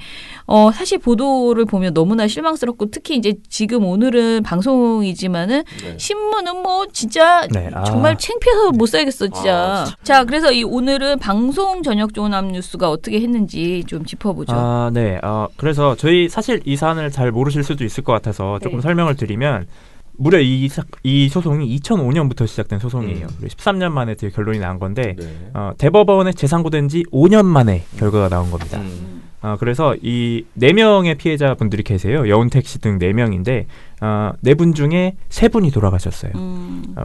사실 보도를 보면 너무나 실망스럽고 특히 이제 지금 오늘은 방송이지만은 신문은 뭐 진짜 정말 창피해서 못 살겠어, 진짜. 자, 그래서 오늘은 방송 저녁 종합 뉴스가 어떻게 했는지 좀 짚어보죠. 네. 그래서 저희 사실 이 사안을 잘 모르실 수도 있을 것 같아서 조금 설명을 드리면 무려 이 소송이 2005년부터 시작된 소송이에요. 13년 만에 되게 결론이 나온 건데 대법원에 재상고된 지 5년 만에 결과가 나온 겁니다. 그래서 이 4명의 피해자분들이 계세요. 여운택 씨 등 4명인데 4분 중에 3분이 돌아가셨어요.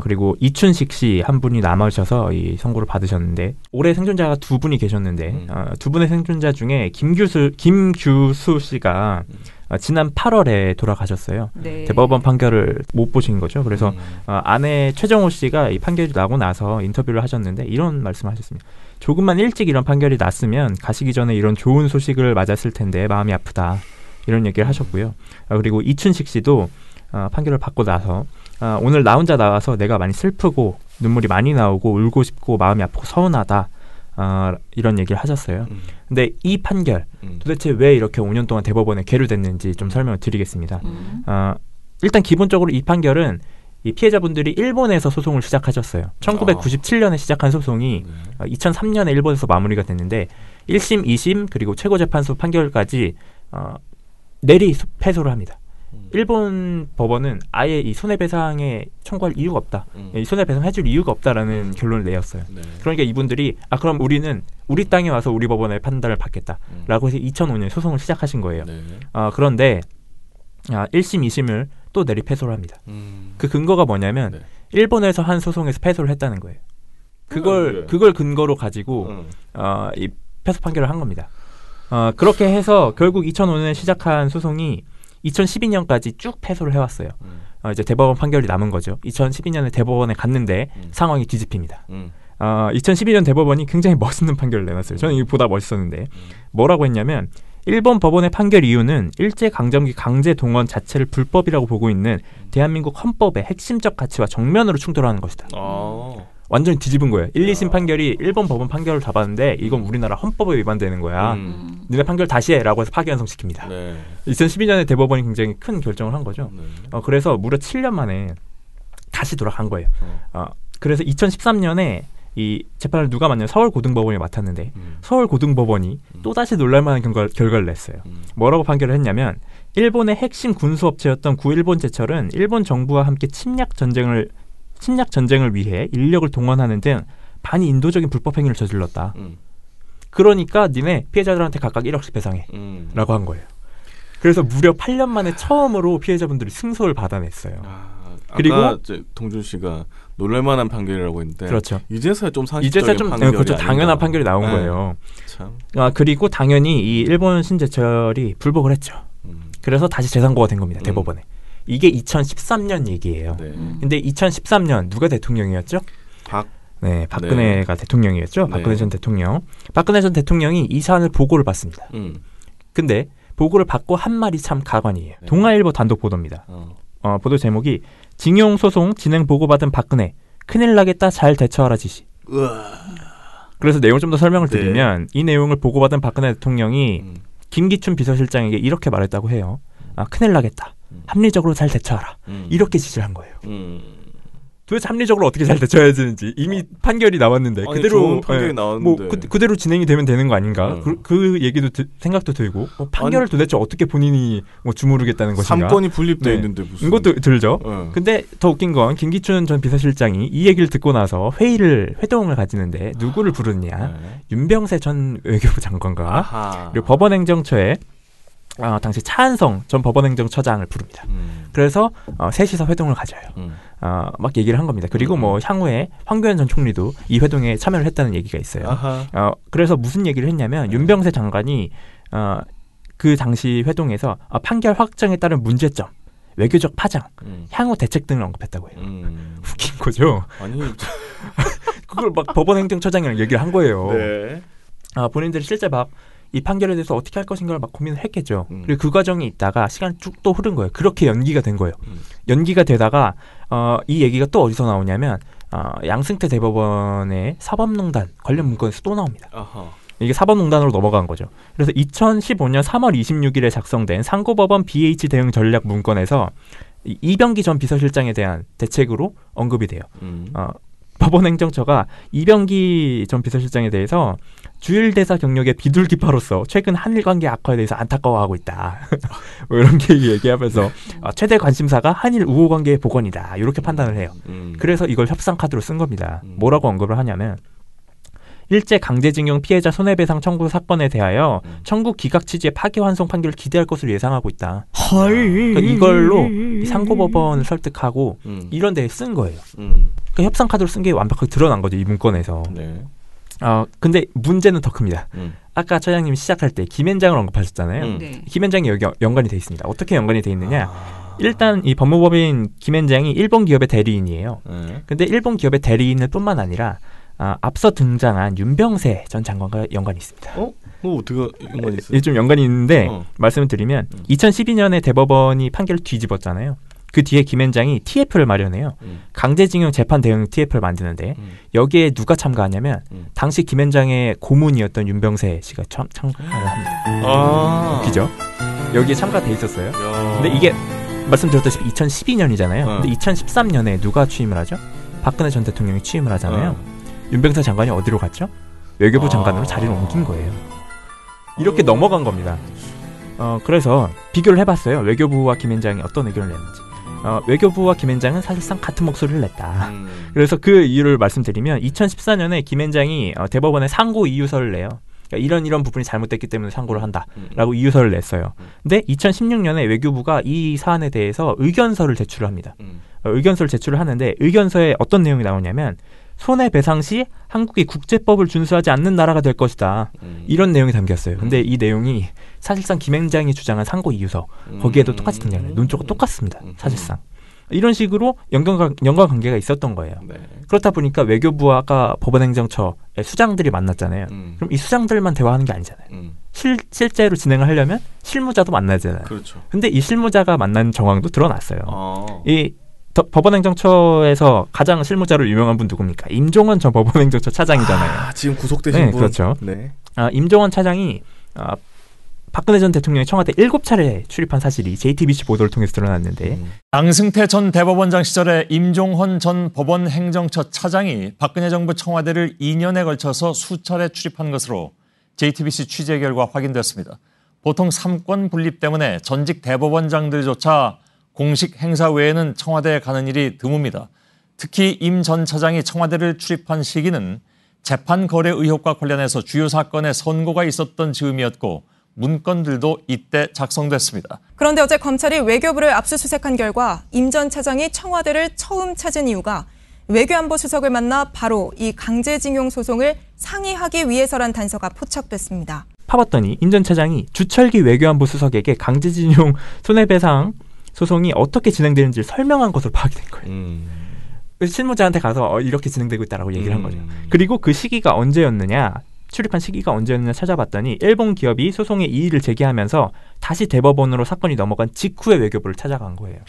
그리고 이춘식 씨 1분이 남으셔서 이 선고를 받으셨는데 올해 생존자가 2분이 계셨는데 2분의 생존자 중에 김규수 씨가 지난 8월에 돌아가셨어요. 네. 대법원 판결을 못 보신 거죠. 그래서 아내 최정호 씨가 이 판결이 나고 나서 인터뷰를 하셨는데 이런 말씀을 하셨습니다. 조금만 일찍 이런 판결이 났으면 가시기 전에 이런 좋은 소식을 맞았을 텐데 마음이 아프다. 이런 얘기를 하셨고요. 그리고 이춘식 씨도 판결을 받고 나서 오늘 나 혼자 나와서 내가 많이 슬프고 눈물이 많이 나오고 울고 싶고 마음이 아프고 서운하다. 이런 얘기를 하셨어요. 근데 이 판결 도대체 왜 이렇게 5년 동안 대법원에 계류됐는지 좀 설명을 드리겠습니다. 일단 기본적으로 이 판결은 이 피해자분들이 일본에서 소송을 시작하셨어요. 1997년에 시작한 소송이 2003년에 일본에서 마무리가 됐는데 1심, 2심 그리고 최고재판소 판결까지 내리 패소를 합니다. 일본 법원은 아예 이 손해배상에 청구할 이유가 없다. 이 손해배상 해줄 이유가 없다라는 결론을 내었어요. 그러니까 이분들이 그럼 우리는 우리 땅에 와서 우리 법원의 판단을 받겠다라고 해서 2005년에 소송을 시작하신 거예요. 그런데 1심, 2심을 또 내리 패소를 합니다. 그 근거가 뭐냐면 일본에서 한 소송에서 패소를 했다는 거예요. 그걸 근거로 가지고 이 패소 판결을 한 겁니다. 그렇게 해서 결국 2005년에 시작한 소송이 2012년까지 쭉 패소를 해왔어요. 이제 대법원 판결이 남은 거죠. 2012년에 대법원에 갔는데 상황이 뒤집힙니다. 2012년 대법원이 굉장히 멋있는 판결을 내놨어요. 저는 이거 보다 멋있었는데 뭐라고 했냐면 일본 법원의 판결 이유는 일제강점기 강제동원 자체를 불법이라고 보고 있는 대한민국 헌법의 핵심적 가치와 정면으로 충돌하는 것이다. 완전히 뒤집은 거예요. 1, 2심 판결이 일본 법원 판결을 잡았는데 이건 우리나라 헌법에 위반되는 거야. 니네 판결 다시 해라고 해서 파기환송시킵니다. 2012년에 대법원이 굉장히 큰 결정을 한 거죠. 그래서 무려 7년 만에 다시 돌아간 거예요. 그래서 2013년에 이 재판을 누가 맡냐면 서울고등법원이 맡았는데 서울고등법원이 또다시 놀랄만한 결과를 냈어요. 뭐라고 판결을 했냐면 일본의 핵심 군수업체였던 구일본제철은 일본 정부와 함께 침략 전쟁을 위해 인력을 동원하는 등 반인도적인 불법 행위를 저질렀다. 그러니까 니네 피해자들한테 각각 1억씩 배상해 라고 한 거예요. 그래서 무려 8년 만에 처음으로 피해자분들이 승소를 받아냈어요. 그리고 아까 동준 씨가 놀랄만한 판결이라고 했는데 그렇죠. 이제서야 좀 상식적인 판결이 그렇죠. 당연한 판결이 나온 거예요. 참. 그리고 당연히 이 일본 신제철이 불복을 했죠. 그래서 다시 재선고가 된 겁니다. 대법원에. 이게 2013년 얘기예요. 근데 2013년 누가 대통령이었죠? 박근혜가 대통령이었죠. 박근혜 전 대통령. 박근혜 전 대통령이 이 사안을 보고를 받습니다. 근데 보고를 받고 한 말이 참 가관이에요. 동아일보 단독 보도입니다. 보도 제목이 징용소송 진행 보고받은 박근혜 큰일 나겠다 잘 대처하라 지시. 그래서 내용을 좀 더 설명을 드리면 이 내용을 보고받은 박근혜 대통령이 김기춘 비서실장에게 이렇게 말했다고 해요. 큰일 나겠다. 합리적으로 잘 대처하라. 이렇게 지시를 한 거예요. 도대체 합리적으로 어떻게 잘 대처해야 되는지 이미 판결이 나왔는데 그대로 판결이 나왔는데 그대로 진행이 되면 되는 거 아닌가? 그 얘기도 생각도 들고 판결을 도대체 어떻게 본인이 주무르겠다는 것인가? 3건이 분립돼 있는데 무슨 이것도 들죠. 근데 더 웃긴 건 김기춘 전 비서실장이 이 얘기를 듣고 나서 회동을 가지는데 누구를 부르느냐? 윤병세 전 외교부 장관과 그리고 법원행정처에 당시 차한성 전 법원행정처장을 부릅니다. 그래서 셋이서 회동을 가져요. 막 얘기를 한 겁니다. 그리고 향후에 황교안 전 총리도 이 회동에 참여를 했다는 얘기가 있어요. 그래서 무슨 얘기를 했냐면 윤병세 장관이 그 당시 회동에서 판결 확정에 따른 문제점, 외교적 파장, 향후 대책 등을 언급했다고 해요. 웃긴 거죠. 아니 그걸 막 법원행정처장이랑 얘기를 한 거예요. 네. 본인들이 실제 막 이 판결에 대해서 어떻게 할 것인가를 막 고민을 했겠죠. 그리고 그 과정에 있다가 시간이 쭉 또 흐른 거예요. 그렇게 연기가 된 거예요. 연기가 되다가 이 얘기가 또 어디서 나오냐면 양승태 대법원의 사법농단 관련 문건에서 또 나옵니다. 이게 사법농단으로 넘어간 거죠. 그래서 2015년 3월 26일에 작성된 상고법원 BH 대응 전략 문건에서 이병기 전 비서실장에 대한 대책으로 언급이 돼요. 법원행정처가 이병기 전 비서실장에 대해서 주일대사 경력의 비둘기파로서 최근 한일 관계 악화에 대해서 안타까워하고 있다. 이런 게 얘기하면서 최대 관심사가 한일 우호 관계의 복원이다. 이렇게 판단을 해요. 그래서 이걸 협상 카드로 쓴 겁니다. 뭐라고 언급을 하냐면 일제 강제징용 피해자 손해배상 청구 사건에 대하여 청구 기각 취지의 파기환송 판결을 기대할 것으로 예상하고 있다. 그러니까 이걸로 상고법원을 설득하고 이런 데에 쓴 거예요. 그러니까 협상 카드로 쓴 게 완벽하게 드러난 거죠. 이 문건에서. 근데 문제는 더 큽니다. 아까 처장님이 시작할 때 김앤장을 언급하셨잖아요. 김앤장이 여기 연관이 돼 있습니다. 어떻게 연관이 돼 있느냐. 일단 이 법무법인 김앤장이 일본 기업의 대리인이에요. 근데 일본 기업의 대리인을 뿐만 아니라 앞서 등장한 윤병세 전 장관과 연관이 있습니다. 어떻게 연관이 있어요? 이게 좀 연관이 있는데 말씀을 드리면 2012년에 대법원이 판결을 뒤집었잖아요. 그 뒤에 김앤장이 TF를 마련해요. 강제징용 재판 대응 TF를 만드는데 여기에 누가 참가하냐면 당시 김앤장의 고문이었던 윤병세 씨가 참가를 합니다. 웃기죠? 여기에 참가돼 있었어요. 근데 이게 말씀드렸다시피 2012년이잖아요. 근데 2013년에 누가 취임을 하죠? 박근혜 전 대통령이 취임을 하잖아요. 윤병세 장관이 어디로 갔죠? 외교부 장관으로 자리를 옮긴 거예요. 이렇게 넘어간 겁니다. 그래서 비교를 해봤어요. 외교부와 김앤장이 어떤 의견을 냈는지. 외교부와 김앤장은 사실상 같은 목소리를 냈다. 그래서 그 이유를 말씀드리면 2014년에 김앤장이 대법원에 상고 이유서를 내요. 그러니까 이런 부분이 잘못됐기 때문에 상고를 한다라고 이유서를 냈어요. 근데 2016년에 외교부가 이 사안에 대해서 의견서를 제출을 합니다. 의견서를 제출을 하는데 의견서에 어떤 내용이 나오냐면 손해배상 시 한국이 국제법을 준수하지 않는 나라가 될 것이다. 이런 내용이 담겼어요. 근데 이 내용이 사실상 김앤장이 주장한 상고 이유서 거기에도 똑같이 등장해요. 논조가 똑같습니다. 사실상. 이런 식으로 연관관계가 있었던 거예요. 그렇다 보니까 외교부와 아까 법원행정처의 수장들이 만났잖아요. 그럼 이 수장들만 대화하는 게 아니잖아요. 실제로 진행을 하려면 실무자도 만나야 되잖아요. 그렇죠. 근데 이 실무자가 만난 정황도 드러났어요. 이 법원행정처에서 가장 실무자로 유명한 분 누굽니까? 임종원 전 법원행정처 차장이잖아요. 지금 구속되신 분. 그렇죠. 네. 임종원 차장이 박근혜 전 대통령이 청와대 7차례 출입한 사실이 JTBC 보도를 통해서 드러났는데 양승태 전 대법원장 시절에 임종헌 전 법원 행정처 차장이 박근혜 정부 청와대를 2년에 걸쳐서 수차례 출입한 것으로 JTBC 취재 결과 확인됐습니다. 보통 삼권 분립 때문에 전직 대법원장들조차 공식 행사 외에는 청와대에 가는 일이 드뭅니다. 특히 임 전 차장이 청와대를 출입한 시기는 재판 거래 의혹과 관련해서 주요 사건에 선고가 있었던 즈음이었고 문건들도 이때 작성됐습니다. 그런데 어제 검찰이 외교부를 압수수색한 결과 임 전 차장이 청와대를 처음 찾은 이유가 외교안보수석을 만나 바로 이 강제징용 소송을 상의하기 위해서란 단서가 포착됐습니다. 파봤더니 임 전 차장이 주철기 외교안보 수석에게 강제징용 손해배상 소송이 어떻게 진행되는지를 설명한 것으로 파악이 된 거예요. 그래서 실무자한테 가서 이렇게 진행되고 있다라고 얘기를 한 거죠. 그리고 그 시기가 언제였느냐, 출입한 시기가 언제였느냐 찾아봤더니 일본 기업이 소송에 이의를 제기하면서 다시 대법원으로 사건이 넘어간 직후에 외교부를 찾아간 거예요.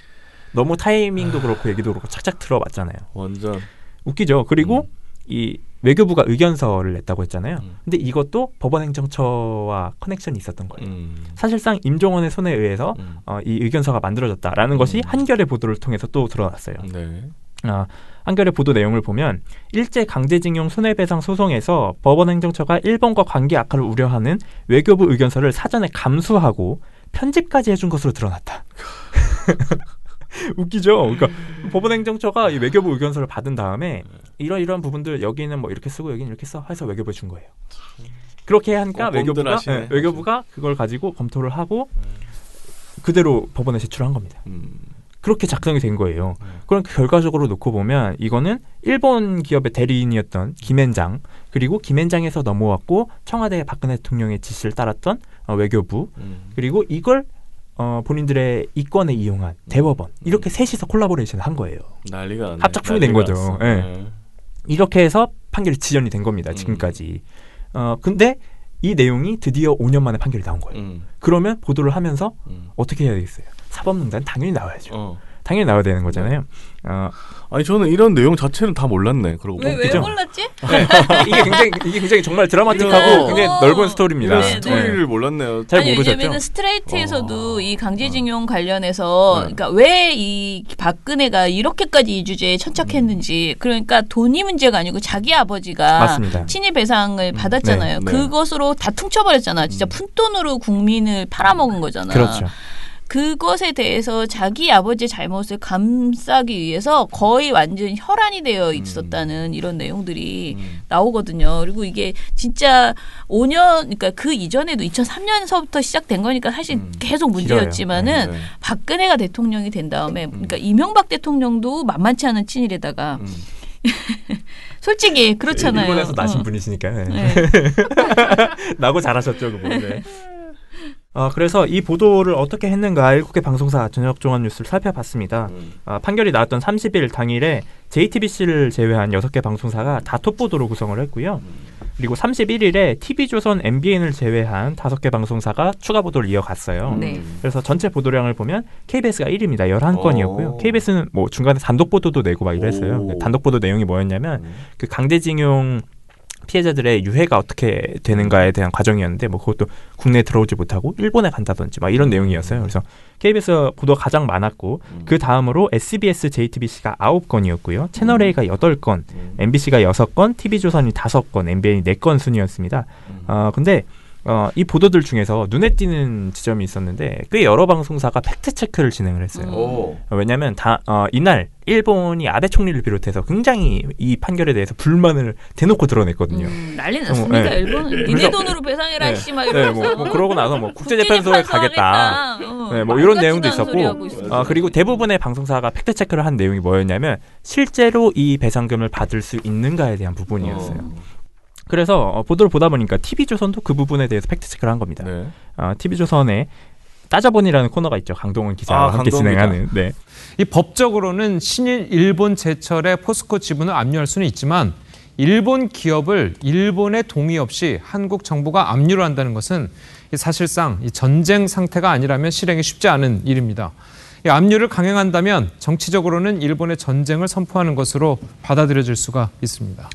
너무 타이밍도 그렇고 얘기도 그렇고 착착 들어봤잖아요. 완전 웃기죠. 그리고 이 외교부가 의견서를 냈다고 했잖아요. 근데 이것도 법원행정처와 커넥션이 있었던 거예요. 사실상 임종헌의 손에 의해서 이 의견서가 만들어졌다라는 것이 한겨레 보도를 통해서 또 드러났어요. 네. 한겨레 보도 내용을 보면 일제 강제징용 손해배상 소송에서 법원행정처가 일본과 관계 악화를 우려하는 외교부 의견서를 사전에 감수하고 편집까지 해준 것으로 드러났다. 웃기죠. 그러니까 법원행정처가 이 외교부 의견서를 받은 다음에 이러이러한 부분들 여기는 뭐 이렇게 쓰고 여기는 이렇게 써 해서 외교부에 준 거예요. 그렇게 하니까 외교부가 그걸 가지고 검토를 하고 그대로 법원에 제출한 겁니다. 그렇게 작성이 된 거예요. 그럼 결과적으로 놓고 보면 이거는 일본 기업의 대리인이었던 김앤장, 그리고 김앤장에서 넘어왔고 청와대 박근혜 대통령의 지시를 따랐던 외교부, 그리고 이걸 본인들의 이권에 이용한 대법원, 이렇게 셋이서 콜라보레이션을 한 거예요. 난리가 나네. 합작품이 된 거죠. 네. 이렇게 해서 판결이 지연이 된 겁니다. 지금까지. 근데 이 내용이 드디어 5년 만에 판결이 나온 거예요. 그러면 보도를 하면서 어떻게 해야 되겠어요? 사법농단 당연히 나와야죠. 당연히 나와야 되는 거잖아요. 아니 저는 이런 내용 자체는 다 몰랐네. 그러고 왜 몰랐지? 네. 이게 굉장히 정말 드라마틱하고 굉장히 넓은 스토리입니다. 이런 스토리를 몰랐네요. 잘 아니, 모르셨죠? 왜냐면 스트레이트에서도 이 강제징용 관련해서 그러니까 왜 이 박근혜가 이렇게까지 이 주제에 천착했는지, 그러니까 돈이 문제가 아니고 자기 아버지가 맞습니다. 친위 배상을 받았잖아요. 네. 그것으로 다 퉁쳐버렸잖아. 진짜 푼돈으로 국민을 팔아먹은 거잖아. 그렇죠. 그것에 대해서 자기 아버지의 잘못을 감싸기 위해서 거의 완전 혈안이 되어 있었다는 이런 내용들이 나오거든요. 그리고 이게 진짜 5년, 그러니까 그 이전에도 2003년서부터 시작된 거니까 사실 계속 문제였지만은 네. 박근혜가 대통령이 된 다음에, 그러니까 이명박 대통령도 만만치 않은 친일에다가 솔직히 그렇잖아요. 일본에서 나신 분이시니까. 네. 나고 잘하셨죠, 그분. 네. 그래서 이 보도를 어떻게 했는가 7개 방송사 저녁 종합 뉴스를 살펴봤습니다. 판결이 나왔던 30일 당일에 JTBC를 제외한 6개 방송사가 다 톱보도로 구성을 했고요. 그리고 31일에 TV조선, MBN을 제외한 5개 방송사가 추가 보도를 이어갔어요. 네. 그래서 전체 보도량을 보면 KBS가 1위입니다. 11건이었고요. KBS는 뭐 중간에 단독 보도도 내고 막 이랬어요. 단독 보도 내용이 뭐였냐면 그 강제징용 피해자들의 유해가 어떻게 되는가에 대한 과정이었는데 뭐 그것도 국내에 들어오지 못하고 일본에 간다든지 막 이런 내용이었어요. 그래서 KBS 보도가 가장 많았고 그 다음으로 SBS, JTBC가 9건이었고요. 채널A가 8건, MBC가 6건, TV조선이 5건, MBN이 4건 순이었습니다. 근데 이 보도들 중에서 눈에 띄는 지점이 있었는데 꽤 여러 방송사가 팩트체크를 진행을 했어요. 왜냐하면 이날 일본이 아베 총리를 비롯해서 굉장히 이 판결에 대해서 불만을 대놓고 드러냈거든요. 난리 났습니다. 네. 일본은 니네 돈으로 배상해라 씨 막 이러면서. 뭐 그러고 나서 뭐 국제재판소에 가겠다. 뭐 이런 내용도 있었고 그리고 대부분의 방송사가 팩트체크를 한 내용이 뭐였냐면 실제로 이 배상금을 받을 수 있는가에 대한 부분이었어요. 그래서 보도를 보다 보니까 TV조선도 그 부분에 대해서 팩트체크를 한 겁니다. 네. TV조선에 따져보니라는 코너가 있죠. 강동원 기자와 함께 진행하는. 네. 이 법적으로는 신일 일본 제철에 포스코 지분을 압류할 수는 있지만 일본 기업을 일본의 동의 없이 한국 정부가 압류를 한다는 것은 사실상 이 전쟁 상태가 아니라면 실행이 쉽지 않은 일입니다. 압류를 강행한다면 정치적으로는 일본의 전쟁을 선포하는 것으로 받아들여질 수가 있습니다.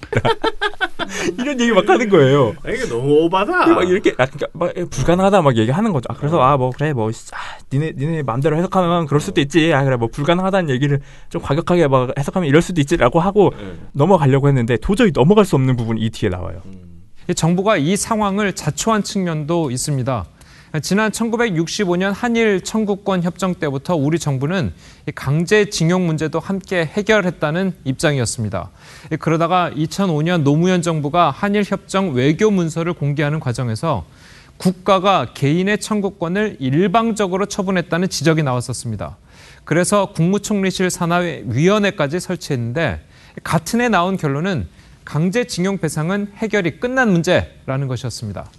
이런 얘기 막 하는 거예요. 이게 너무 오바다. 막 이렇게 그러니까 막 불가능하다 막 얘기하는 거죠. 그래서 뭐 그래 뭐 니네 마음대로 해석하면 그럴 수도 있지. 그래 뭐 불가능하다는 얘기를 좀 과격하게 막 해석하면 이럴 수도 있지라고 하고 넘어가려고 했는데 도저히 넘어갈 수 없는 부분이 이 뒤에 나와요. 정부가 이 상황을 자초한 측면도 있습니다. 지난 1965년 한일 청구권 협정 때부터 우리 정부는 강제징용 문제도 함께 해결했다는 입장이었습니다. 그러다가 2005년 노무현 정부가 한일 협정 외교 문서를 공개하는 과정에서 국가가 개인의 청구권을 일방적으로 처분했다는 지적이 나왔었습니다. 그래서 국무총리실 산하위원회까지 설치했는데 같은 해 나온 결론은 강제징용 배상은 해결이 끝난 문제라는 것이었습니다.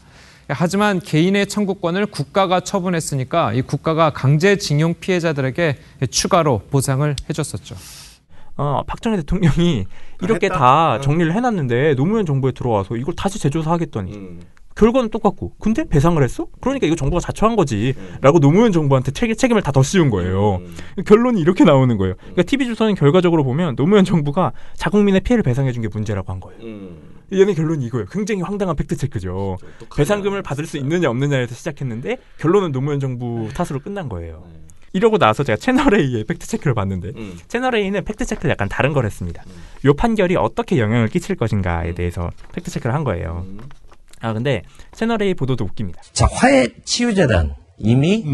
하지만 개인의 청구권을 국가가 처분했으니까 이 국가가 강제징용 피해자들에게 추가로 보상을 해줬었죠. 박정희 대통령이 이렇게 다 정리를 해놨는데 노무현 정부에 들어와서 이걸 다시 재조사하겠다니. 결과는 똑같고 근데 배상을 했어? 그러니까 이거 정부가 자초한 거지 라고 노무현 정부한테 책임을 다 더 씌운 거예요. 결론이 이렇게 나오는 거예요. 그러니까 TV조선은 결과적으로 보면 노무현 정부가 자국민의 피해를 배상해 준 게 문제라고 한 거예요. 얘네 결론이 이거예요. 굉장히 황당한 팩트체크죠. 배상금을 받을 수 있느냐 없느냐에서 시작했는데 결론은 노무현 정부 탓으로 끝난 거예요. 이러고 나서 제가 채널A의 팩트체크를 봤는데 채널A는 팩트체크를 약간 다른 걸 했습니다. 이 판결이 어떻게 영향을 끼칠 것인가에 대해서 팩트체크를 한 거예요. 근데 채널A 보도도 웃깁니다. 자, 화해치유재단 이미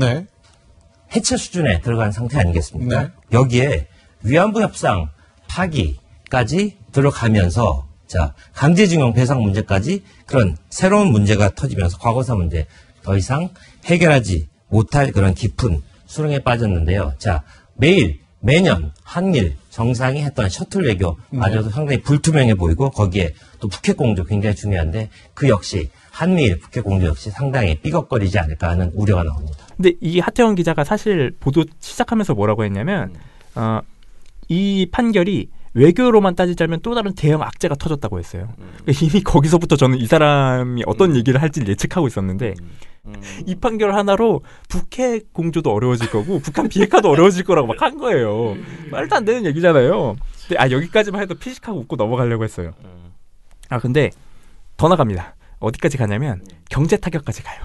해체 수준에 들어간 상태 아니겠습니까? 여기에 위안부 협상 파기까지 들어가면서 자, 강제징용 배상 문제까지 그런 새로운 문제가 터지면서 과거사 문제 더 이상 해결하지 못할 그런 깊은 수렁에 빠졌는데요. 자, 매년 한일 정상이 했던 셔틀 외교마저도 상당히 불투명해 보이고 거기에 또 북핵 공조 굉장히 중요한데 그 역시 한미일 북핵 공조 역시 상당히 삐걱거리지 않을까 하는 우려가 나옵니다. 근데 이 하태원 기자가 사실 보도 시작하면서 뭐라고 했냐면 이 판결이 외교로만 따지자면 또 다른 대형 악재가 터졌다고 했어요. 그러니까 이미 거기서부터 저는 이 사람이 어떤 얘기를 할지 예측하고 있었는데 이 판결 하나로 북핵 공조도 어려워질 거고 북한 비핵화도 어려워질 거라고 막 한 거예요. 말도 안 되는 얘기잖아요. 근데 여기까지만 해도 피식하고 웃고 넘어가려고 했어요. 근데 더 나갑니다. 어디까지 가냐면 경제 타격까지 가요.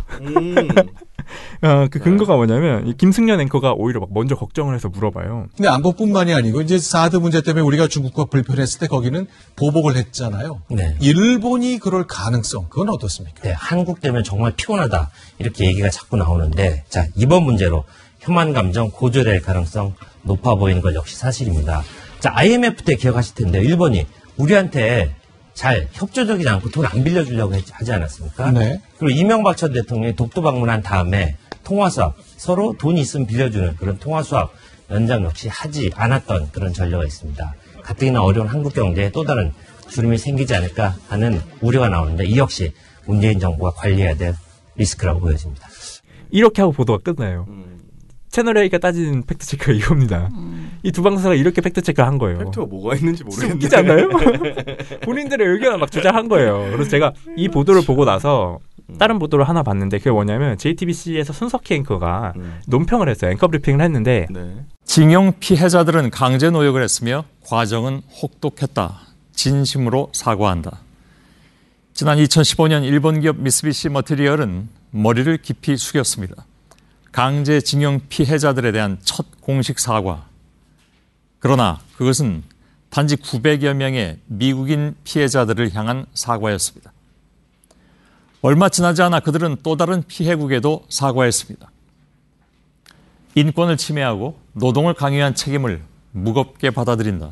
그 근거가 뭐냐면 김승연 앵커가 오히려 막 먼저 걱정을 해서 물어봐요. 근데 안보뿐만이 아니고 이제 사드 문제 때문에 우리가 중국과 불편했을 때 거기는 보복을 했잖아요. 네. 일본이 그럴 가능성 그건 어떻습니까? 네, 한국 때문에 정말 피곤하다 이렇게 얘기가 자꾸 나오는데 자 이번 문제로 혐한 감정 고조될 가능성 높아 보이는 것 역시 사실입니다. 자 IMF 때 기억하실 텐데 일본이 우리한테 잘 협조적이지 않고 돈 안 빌려주려고 하지 않았습니까? 네. 그리고 이명박 전 대통령이 독도 방문한 다음에 통화수합 서로 돈이 있으면 빌려주는 그런 통화수합 연장 역시 하지 않았던 그런 전례가 있습니다. 가뜩이나 어려운 한국 경제에 또 다른 주름이 생기지 않을까 하는 우려가 나오는데 이 역시 문재인 정부가 관리해야 될 리스크라고 보여집니다. 이렇게 하고 보도가 끝나요. 채널A가 따지는 팩트체크가 이겁니다. 이 두 방사가 이렇게 팩트체크를 한 거예요. 팩트가 뭐가 있는지 모르겠는데. 웃기지 않나요? 본인들의 의견을 막 주장한 거예요. 그래서 제가 이 보도를 보고 나서 다른 보도를 하나 봤는데 그게 뭐냐면 JTBC에서 손석희 앵커가 논평을 했어요. 앵커 브리핑을 했는데 징용 피해자들은 강제 노역을 했으며 과정은 혹독했다. 진심으로 사과한다. 지난 2015년 일본 기업 미쓰비시 머티리얼은 머리를 깊이 숙였습니다. 강제징용 피해자들에 대한 첫 공식 사과. 그러나 그것은 단지 900여 명의 미국인 피해자들을 향한 사과였습니다. 얼마 지나지 않아 그들은 또 다른 피해국에도 사과했습니다. 인권을 침해하고 노동을 강요한 책임을 무겁게 받아들인다.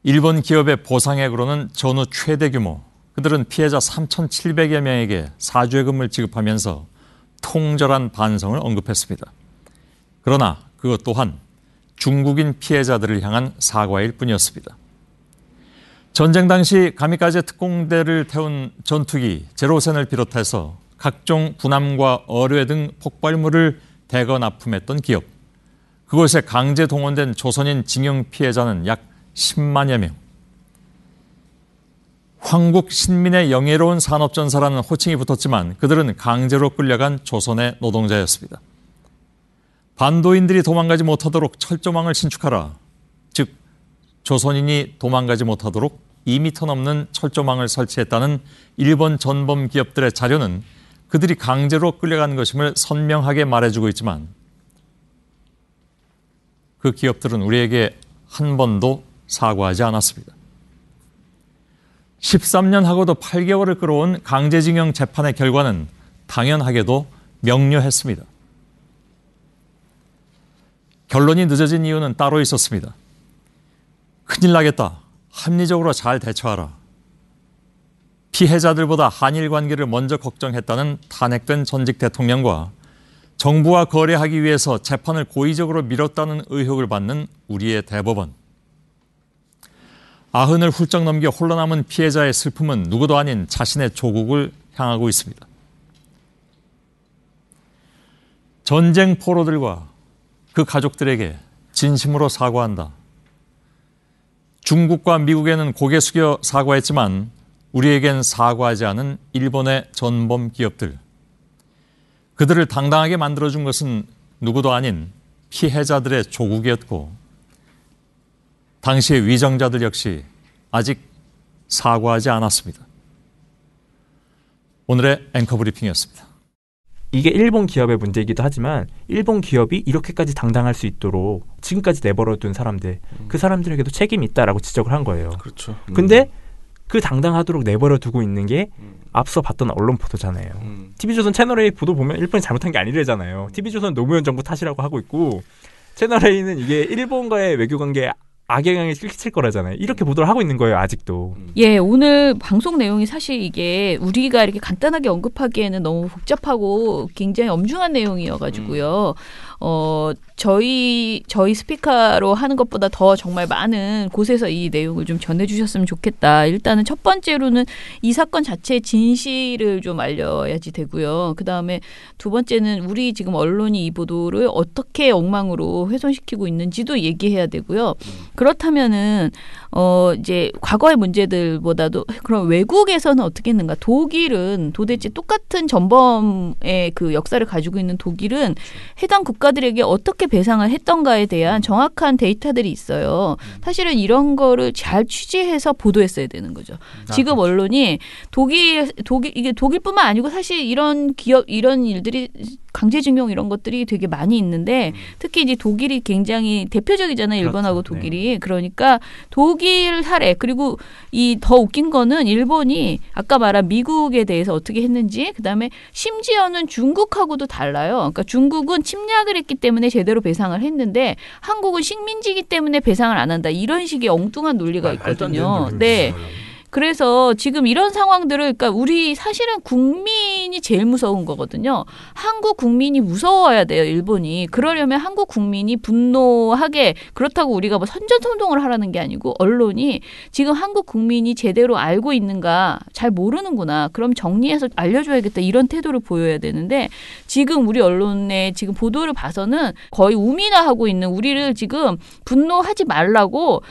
일본 기업의 보상액으로는 전후 최대 규모, 그들은 피해자 3,700여 명에게 사죄금을 지급하면서 통절한 반성을 언급했습니다. 그러나 그것 또한 중국인 피해자들을 향한 사과일 뿐이었습니다. 전쟁 당시 가미카제 특공대를 태운 전투기 제로센을 비롯해서 각종 군함과 어뢰 등 폭발물을 대거 납품했던 기업. 그곳에 강제 동원된 조선인 징용 피해자는 약 10만여 명. 황국 신민의 영예로운 산업전사라는 호칭이 붙었지만 그들은 강제로 끌려간 조선의 노동자였습니다. 반도인들이 도망가지 못하도록 철조망을 신축하라. 즉 조선인이 도망가지 못하도록 2m 넘는 철조망을 설치했다는 일본 전범 기업들의 자료는 그들이 강제로 끌려간 것임을 선명하게 말해주고 있지만 그 기업들은 우리에게 한 번도 사과하지 않았습니다. 13년하고도 8개월을 끌어온 강제징용 재판의 결과는 당연하게도 명료했습니다. 결론이 늦어진 이유는 따로 있었습니다. 큰일 나겠다. 합리적으로 잘 대처하라. 피해자들보다 한일 관계를 먼저 걱정했다는 탄핵된 전직 대통령과 정부와 거래하기 위해서 재판을 고의적으로 미뤘다는 의혹을 받는 우리의 대법원. 아흔을 훌쩍 넘겨 홀로 남은 피해자의 슬픔은 누구도 아닌 자신의 조국을 향하고 있습니다. 전쟁 포로들과 그 가족들에게 진심으로 사과한다. 중국과 미국에는 고개 숙여 사과했지만 우리에겐 사과하지 않은 일본의 전범 기업들. 그들을 당당하게 만들어준 것은 누구도 아닌 피해자들의 조국이었고 당시의 위정자들 역시 아직 사과하지 않았습니다. 오늘의 앵커 브리핑이었습니다. 이게 일본 기업의 문제이기도 하지만 일본 기업이 이렇게까지 당당할 수 있도록 지금까지 내버려둔 사람들, 그 사람들에게도 책임이 있다라고 지적을 한 거예요. 그렇죠. 근데 그 당당하도록 내버려두고 있는 게 앞서 봤던 언론 보도잖아요. TV조선 채널A 보도 보면 일본이 잘못한 게 아니래잖아요. TV조선 노무현 정부 탓이라고 하고 있고 채널A는 이게 일본과의 외교관계에 악영향을 끼칠 거라잖아요. 이렇게 보도를 하고 있는 거예요. 아직도. 예, 오늘 방송 내용이 사실 이게 우리가 이렇게 간단하게 언급하기에는 너무 복잡하고 굉장히 엄중한 내용이어가지고요. 저희 스피커로 하는 것보다 더 정말 많은 곳에서 이 내용을 좀 전해주셨으면 좋겠다. 일단은 첫 번째로는 이 사건 자체의 진실을 좀 알려야지 되고요. 그 다음에 두 번째는 우리 지금 언론이 이 보도를 어떻게 엉망으로 훼손시키고 있는지도 얘기해야 되고요. 그렇다면은 이제 과거의 문제들보다도 그럼 외국에서는 어떻게 했는가? 독일은 도대체 똑같은 전범의 그 역사를 가지고 있는 독일은 해당 국가들에게 어떻게 배상을 했던가에 대한 정확한 데이터들이 있어요. 사실은 이런 거를 잘 취재해서 보도했어야 되는 거죠. 지금 언론이 이게 독일뿐만 아니고 사실 이런 일들이 강제징용 이런 것들이 되게 많이 있는데 특히 이제 독일이 굉장히 대표적이잖아요. 일본하고 그렇죠. 독일이. 네. 그러니까 독일 사례 그리고 이 더 웃긴 거는 일본이 아까 말한 미국에 대해서 어떻게 했는지 그다음에 심지어는 중국하고도 달라요. 그러니까 중국은 침략을 했기 때문에 제대로 배상을 했는데 한국은 식민지이기 때문에 배상을 안 한다. 이런 식의 엉뚱한 논리가 있거든요. 네. 그래서 지금 이런 상황들을 그러니까 우리 사실은 국민이 제일 무서운 거거든요. 한국 국민이 무서워야 돼요. 일본이. 그러려면 한국 국민이 분노하게 그렇다고 우리가 뭐 선전선동을 하라는 게 아니고 언론이 지금 한국 국민이 제대로 알고 있는가 잘 모르는구나. 그럼 정리해서 알려줘야겠다. 이런 태도를 보여야 되는데 지금 우리 언론의 지금 보도를 봐서는 거의 우민화하고 있는 우리를 지금 분노하지 말라고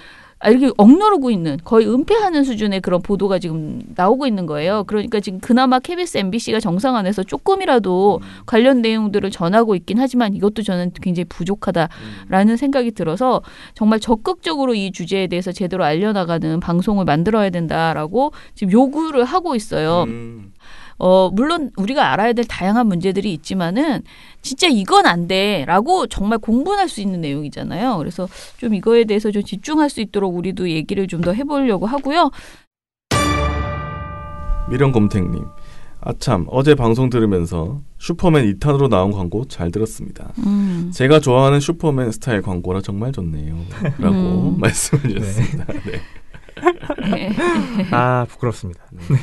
이렇게 억누르고 있는 거의 은폐하는 수준의 그런 보도가 지금 나오고 있는 거예요. 그러니까 지금 그나마 KBS, MBC가 정상 안에서 조금이라도 관련 내용들을 전하고 있긴 하지만 이것도 저는 굉장히 부족하다라는 생각이 들어서 정말 적극적으로 이 주제에 대해서 제대로 알려나가는 방송을 만들어야 된다라고 지금 요구를 하고 있어요. 물론 우리가 알아야 될 다양한 문제들이 있지만은 진짜 이건 안 돼라고 정말 공분할 수 있는 내용이잖아요. 그래서 좀 이거에 대해서 좀 집중할 수 있도록 우리도 얘기를 좀 더 해보려고 하고요. 미련곰탱님. 아참 어제 방송 들으면서 슈퍼맨 2탄으로 나온 광고 잘 들었습니다. 제가 좋아하는 슈퍼맨 스타일 광고라 정말 좋네요. 라고 말씀해 주셨습니다. 네. 네. 아 부끄럽습니다. 네.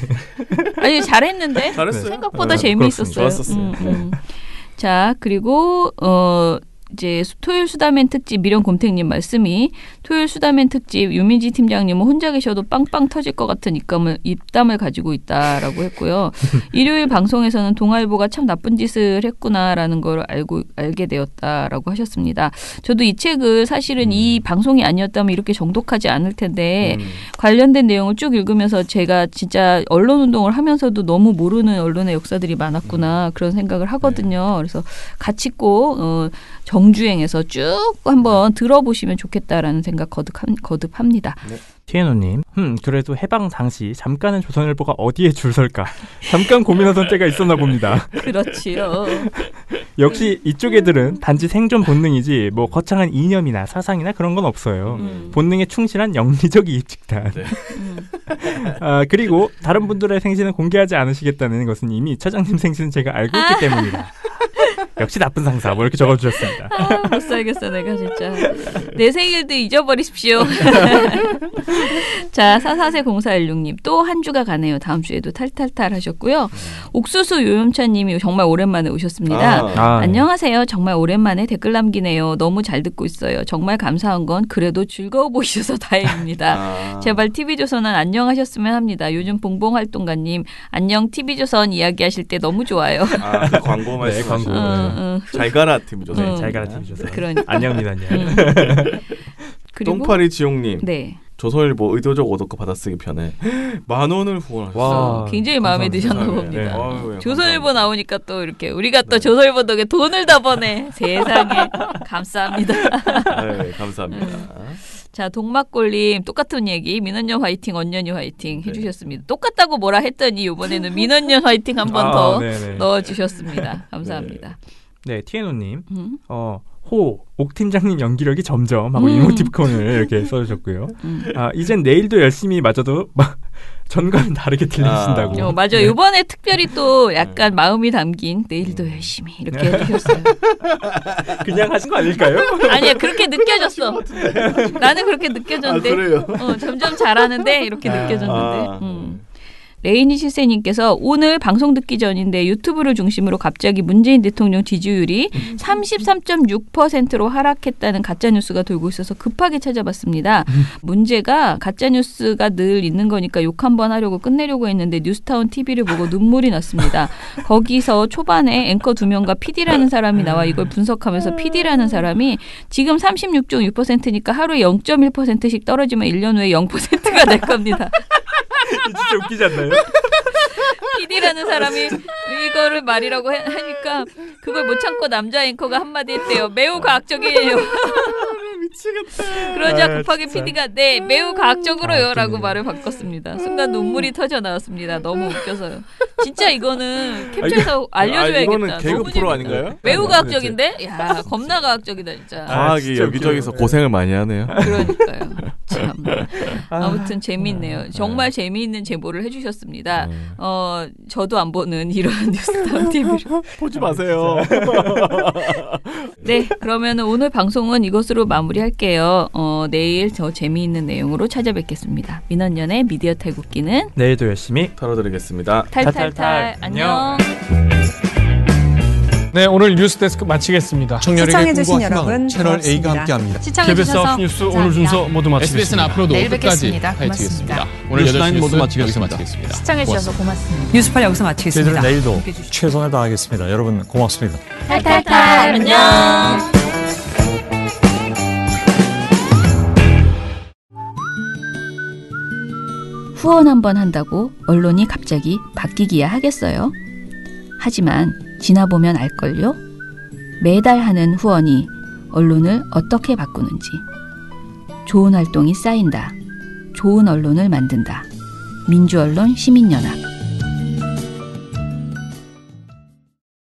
아니 잘했는데 잘했어요. 생각보다 재미있었어요. 좋았었어요. 자 그리고 이제 토요일 수다맨 특집 미련곰탱님 말씀이 토요일 수다맨 특집 유민지 팀장님은 혼자 계셔도 빵빵 터질 것 같은 입담을 가지고 있다라고 했고요. 일요일 방송에서는 동아일보가 참 나쁜 짓을 했구나라는 걸 알게 되었다라고 하셨습니다. 저도 이 책을 사실은 이 방송이 아니었다면 이렇게 정독하지 않을 텐데 관련된 내용을 쭉 읽으면서 제가 진짜 언론운동을 하면서도 너무 모르는 언론의 역사들이 많았구나 그런 생각을 하거든요. 그래서 같이 꼭 정주행해서 쭉 한번 들어보시면 좋겠다라는 생각 거듭합니다. 네. 티에노님, 그래도 해방 당시 잠깐은 조선일보가 어디에 줄 설까? 잠깐 고민하던 때가 있었나 봅니다. 그렇지요. 역시 이쪽 애들은 단지 생존 본능이지 뭐 거창한 이념이나 사상이나 그런 건 없어요. 본능에 충실한 영리적 이익집단. 네. 그리고 다른 분들의 생신은 공개하지 않으시겠다는 것은 이미 차장님 생신은 제가 알고 있기 때문이다. 역시 나쁜 상사 뭐 이렇게 적어주셨습니다. 못 살겠어 내가 진짜. 내 생일도 잊어버리십시오. 자, 440416님 또 한 주가 가네요. 다음 주에도 탈탈탈 하셨고요. 옥수수 요염차님이 정말 오랜만에 오셨습니다. 안녕하세요. 정말 오랜만에 댓글 남기네요. 너무 잘 듣고 있어요. 정말 감사한 건 그래도 즐거워 보이셔서 다행입니다. 제발 TV조선은 안녕하셨으면 합니다. 요즘 봉봉활동가님 안녕 TV조선 이야기하실 때 너무 좋아요. 그 광고 말씀. 광고. 잘 가라 TV조선. 네, 잘 가라 TV조선. 그러니까. 안녕입니다. 똥파리 지용님. 네. 조선일보 의도적 오더가 받아쓰기 편에 10,000원을 후원하셨어요. 굉장히 마음에 드셨나 봅니다. 네. 조선일보 나오니까 또 이렇게 우리가 또 조선일보 덕에 돈을 다 버네. 세상에 감사합니다. 네, 감사합니다. 자, 동막골님 똑같은 얘기 민원년 화이팅 언년이 화이팅 해주셨습니다. 똑같다고 뭐라 했더니 이번에는 민원년 화이팅 한 번 더 넣어주셨습니다. 감사합니다. 네, 티에노님 옥 팀장님 연기력이 점점 하고 이모티콘을 이렇게 써주셨고요. 이젠 내일도 열심히 맞아도 전과는 다르게 들리신다고. 맞아요. 이번에 특별히 또 약간 마음이 담긴 내일도 열심히 이렇게 해주셨어요. 그냥 하신 거 아닐까요? 아니야, 그렇게 느껴졌어. 나는 그렇게 느껴졌는데. 그래요? 점점 잘하는데 이렇게 느껴졌는데. 레이니 실세님께서 오늘 방송 듣기 전인데 유튜브를 중심으로 갑자기 문재인 대통령 지지율이 33.6%로 하락했다는 가짜뉴스가 돌고 있어서 급하게 찾아봤습니다. 문제가 가짜뉴스가 늘 있는 거니까 욕 한번 하려고 끝내려고 했는데 뉴스타운 TV를 보고 눈물이 났습니다. 거기서 초반에 앵커 2명과 PD라는 사람이 나와 이걸 분석하면서 PD라는 사람이 지금 36.6%니까 하루에 0.1%씩 떨어지면 1년 후에 0%가 될 겁니다. 진짜 웃기지 않나요? PD라는 사람이 이거를 말이라고 하니까 그걸 못 참고 남자 앵커가 한마디 했대요. 매우 과학적이에요. 미치겠다. 그러자 급하게 PD가 네 매우 과학적으로요 라고 말을 바꿨습니다. 순간 눈물이 터져 나왔습니다. 너무 웃겨서요. 진짜 이거는 캡처해서 알려줘야겠다. 이거는 개그 프로 아닌가요? 매우 과학적인데? 야 겁나 과학적이다 진짜. 과학이 여기저기서 고생을 많이 하네요. 그러니까요. 참. 아무튼 재미있네요. 정말 재미있는 제보를 해주셨습니다. 저도 안 보는 이런 뉴스타운 TV를 보지 마세요. 네, 그러면 오늘 방송은 이것으로 마무리할게요. 내일 더 재미있는 내용으로 찾아뵙겠습니다. 민원연의 미디어 탈곡기는 내일도 열심히 털어드리겠습니다. 탈탈탈 안녕. 네, 오늘 뉴스데스크 마치겠습니다. 청년에게 꿈과 희망을 채널 A가 함께합니다. KBS 뉴스 오늘 순서 모두 마치겠습니다. SBS는 앞으로도 끝까지 파헤치겠습니다. 오늘 8시 모두 여기서 마치겠습니다. 시청해주셔서 고맙습니다. 뉴스팔 여기서 마치겠습니다. 저희들은 내일도 최선을 다하겠습니다. 여러분 고맙습니다. 탈탈탈 안녕. 후원 한번 한다고 언론이 갑자기 바뀌기야 하겠어요? 하지만 지나보면 알걸요? 매달 하는 후원이 언론을 어떻게 바꾸는지. 좋은 활동이 쌓인다. 좋은 언론을 만든다. 민주언론 시민연합.